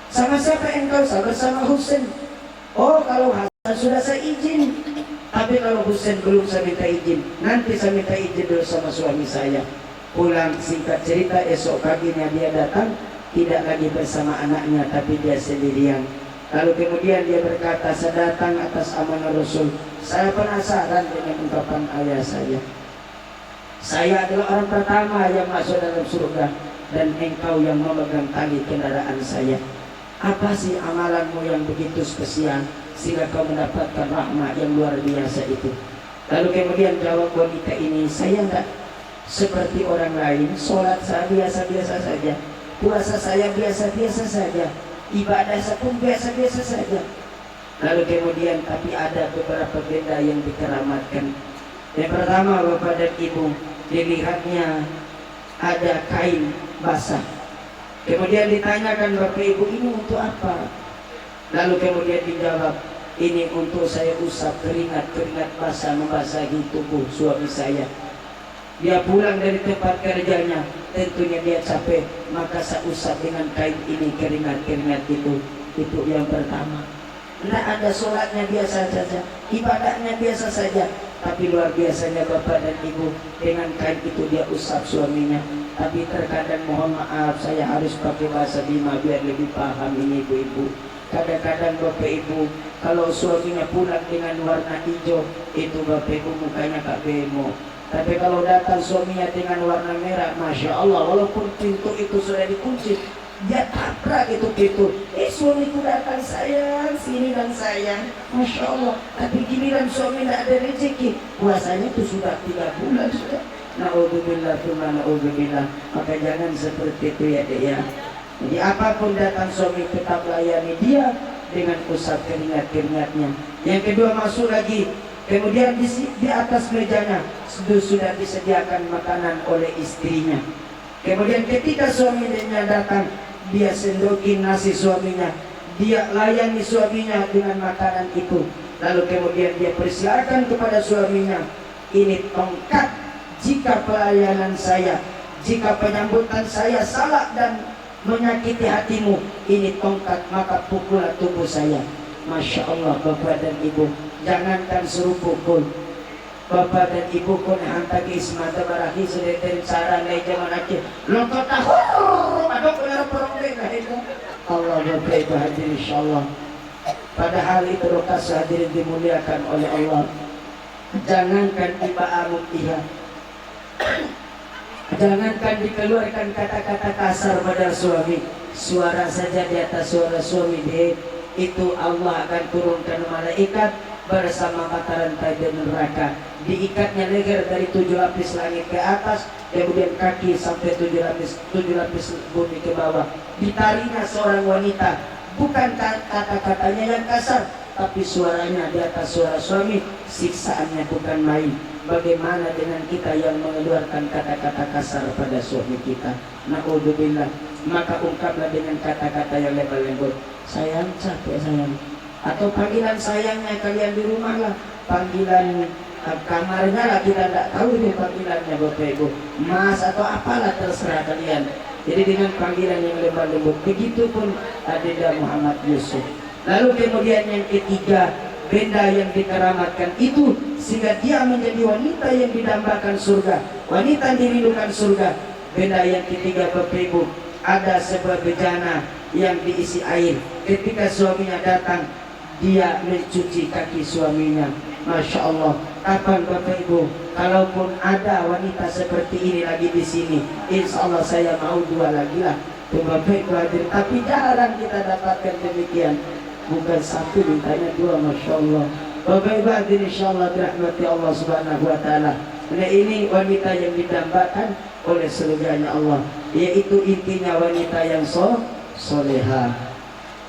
"Sama siapa engkau?" "Saya bersama Husain." "Oh, kalau Hasan sudah saya izin, tapi kalau Husain belum saya minta izin. Nanti saya minta izin dulu sama suami saya." Pulang, singkat cerita, esok paginya dia datang, tidak lagi bersama anaknya tapi dia sendirian. Lalu kemudian dia berkata, "Saya datang atas amanah Rasul. Saya penasaran dengan ungkapan ayah saya. Saya adalah orang pertama yang masuk dalam surga dan engkau yang memegang tali kendaraan saya. Apa sih amalanmu yang begitu spesial sehingga kau mendapatkan rahmat yang luar biasa itu?" Lalu kemudian jawab wanita ini, "Saya tidak seperti orang lain, sholat saya biasa-biasa saja, puasa saya biasa-biasa saja, ibadah saya pun biasa-biasa saja." Lalu kemudian tapi ada beberapa benda yang dikeramatkan. Yang pertama Bapak dan Ibu, dilihatnya ada kain basah. Kemudian ditanyakan Bapak Ibu, "Ini untuk apa?" Lalu kemudian dijawab, "Ini untuk saya usap keringat-keringat basah membasahi tubuh suami saya. Dia pulang dari tempat kerjanya, tentunya dia capek, maka saya usap dengan kain ini keringat-keringat itu." Itu yang pertama. Tidak ada sholatnya biasa saja, ibadahnya biasa saja, tapi luar biasanya Bapak dan Ibu, dengan kain itu dia usap suaminya. Tapi terkadang, mohon maaf, saya harus pakai bahasa Bima biar lebih paham ini ibu-ibu. Kadang-kadang Bapak Ibu, kalau suaminya pulang dengan warna hijau, itu Bapak Ibu mukanya Kak Bemo. Tapi kalau datang suaminya dengan warna merah, Masya Allah, walaupun pintu itu sudah dikunci, dia tabrak itu pintu. Suamiku datang sayang, sini dan sayang, Masya Allah. Tapi giliran suami tidak ada rezeki, puasanya itu sudah 3 bulan sudah. Na'udzubillah, na'udzubillah. Maka jangan seperti itu ya dek ya. Jadi apapun datang suami tetap layani dia dengan usap keringat-keringatnya. Yang kedua masuk lagi, kemudian di atas mejanya sudah disediakan makanan oleh istrinya. Kemudian ketika suaminya datang, dia sendokin nasi suaminya, dia layani suaminya dengan makanan itu. Lalu kemudian dia persilakan kepada suaminya, ini tongkat, jika pelayanan saya, jika penyambutan saya salah dan menyakiti hatimu, ini tongkat, maka pukullah tubuh saya. Masya Allah, Bapak dan Ibu, jangankan suruh pukul, Bapak dan Ibu pun hantar ke semata barahi sudah cara naik zaman akhir lontot tahur ada benar peromben Allah Bapak Ibu hadir insyaallah. Padahal itu rokas hadirin dimuliakan oleh Allah. Jangankan iba'amuk iha, jangankan dikeluarkan kata-kata kasar pada suami, suara saja di atas suara suami dia, itu Allah akan turunkan malaikat bersama mata rantai dan neraka. Diikatnya leher dari 7 lapis langit ke atas, kemudian kaki sampai 7 lapis bumi ke bawah. Ditarinya seorang wanita, bukan kata-katanya yang kasar, tapi suaranya di atas suara suami, siksaannya bukan main. Bagaimana dengan kita yang mengeluarkan kata-kata kasar pada suami kita? Na'udzubillah. Maka ungkaplah dengan kata-kata yang lembut-lembut. Sayang, capek sayang. Atau panggilan sayangnya kalian di rumah lah, panggilan kamarnya lah, kita tidak tahu ini panggilannya Bapak Ibu, Mas atau apalah, terserah kalian. Jadi dengan panggilan yang lembut-lembut. Begitupun Adinda Muhammad Yusuf. Lalu kemudian yang ketiga, benda yang dikeramatkan itu sehingga dia menjadi wanita yang didambakan surga, wanita yang dirindukan surga. Benda yang ketiga Bapak Ibu, ada sebuah bejana yang diisi air. Ketika suaminya datang, dia mencuci kaki suaminya. Masya Allah. Kapan Bapak Ibu, kalaupun ada wanita seperti ini lagi di sini, insya Allah saya mau 2 lagi lah. Tuh Bapak Ibu hadir. Tapi jarang kita dapatkan demikian. Bukan 1, mintanya 2. Masya Allah. Bapak Ibu hadir insya Allah dirahmati Allah Subhanahu Wa Taala. Nah ini wanita yang didambakan oleh surganya Allah, yaitu intinya wanita yang soleha.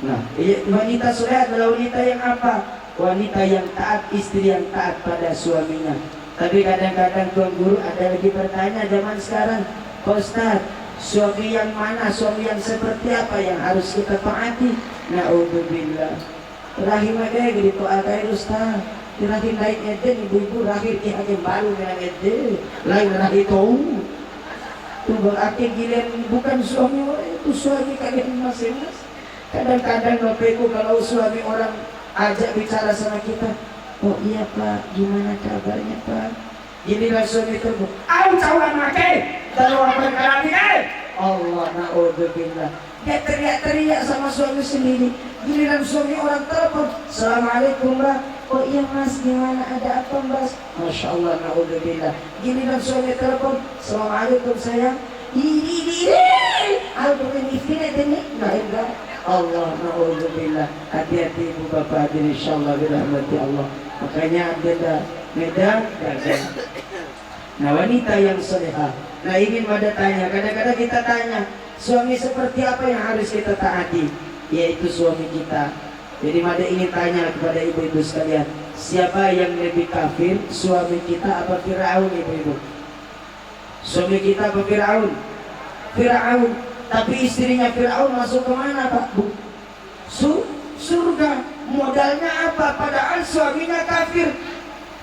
Nah, wanita soleha adalah wanita yang apa? Wanita yang taat, istri yang taat pada suaminya. Tapi kadang-kadang Tuan Guru ada lagi bertanya zaman sekarang, Pak Ustaz, suami yang mana, suami yang seperti apa yang harus kita taati? Na'udzubillah. Rahim aja gitu agai Ustaz. Rahim naik eden, ibu-ibu rahim hakim baru dengan eden, lain rahim tahu. Tuh berarti giliran bukan suami, itu suami kalian masing-masing. Kadang-kadang Bapak Ibu kalau suami orang ajak bicara sama kita, oh iya Pak, gimana kabarnya Pak? Giliran suami terbuk, cawan make, kalau apa karami Allah na'udzubillah. Dia teriak-teriak sama suami sendiri. Giliran suami orang telepon, Assalamualaikum Mbak. Oh iya Mas, gimana, ada apa Mas? Masya Allah na'udzubillah. Giliran suami telepon, Assalamualaikum sayang. Allah na'udzubillah. Hati-hati ibu bapak hadir insyaallah birahmati Allah. Makanya ada medan dagang. Nah wanita yang solehah. Nah ingin pada tanya, kadang-kadang kita tanya, suami seperti apa yang harus kita taati? Yaitu suami kita. Jadi Mada ingin tanya kepada ibu-ibu sekalian, siapa yang lebih kafir, suami kita apa Fir'aun ibu-ibu? Suami kita apa Fir'aun? Fir'aun. Tapi istrinya Fir'aun masuk kemana Pak Bu? Surga. Modalnya apa? Padahal suaminya kafir,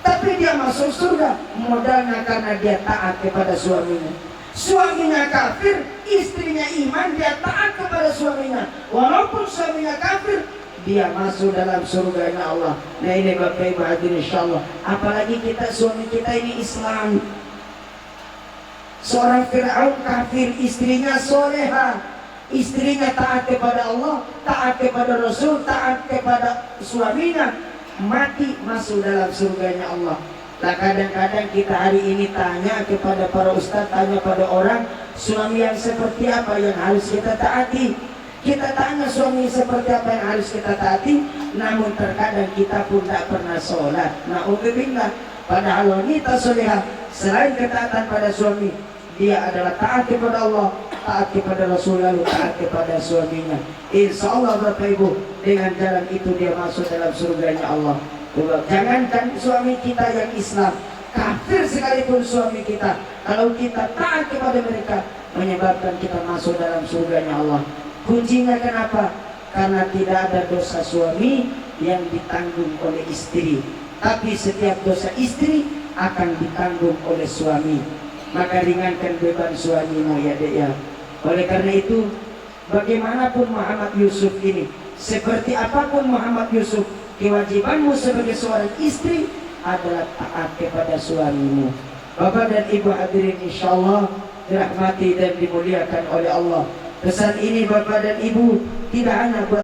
tapi dia masuk surga. Modalnya karena dia taat kepada suaminya. Suaminya kafir, istrinya iman, dia taat kepada suaminya. Walaupun suaminya kafir, dia masuk dalam surganya Allah. Nah ini Bapak Ibu hadir insyaallah. Apalagi kita, suami kita ini Islam. Seorang Fir'aun kafir, istrinya soleha, istrinya taat kepada Allah, taat kepada Rasul, taat kepada suaminya, mati masuk dalam surganya Allah. Nah kadang-kadang kita hari ini tanya kepada para ustaz, tanya pada orang, suami yang seperti apa yang harus kita taati. Kita tanya suami seperti apa yang harus kita taati, namun terkadang kita pun tak pernah sholat. Na'udzubillah. Padahal wanita solehah selain ketaatan pada suami, dia adalah taat kepada Allah, taat kepada Rasul, lalu taat kepada suaminya. Insya Allah Bapak Ibu, dengan jalan itu dia masuk dalam surganya Allah. Jangankan suami kita yang Islam, kafir sekalipun suami kita, kalau kita taat kepada mereka, menyebabkan kita masuk dalam surganya Allah. Kuncinya kenapa? Karena tidak ada dosa suami yang ditanggung oleh istri, tapi setiap dosa istri akan ditanggung oleh suami. Maka ringankan beban suamimu ya dek ya. Oleh karena itu, bagaimanapun Muhammad Yusuf ini, seperti apapun Muhammad Yusuf, kewajibanmu sebagai seorang istri adalah taat kepada suamimu. Bapak dan Ibu hadirin insyaallah dirahmati dan dimuliakan oleh Allah. Pesan ini Bapak dan Ibu tidak hanya buat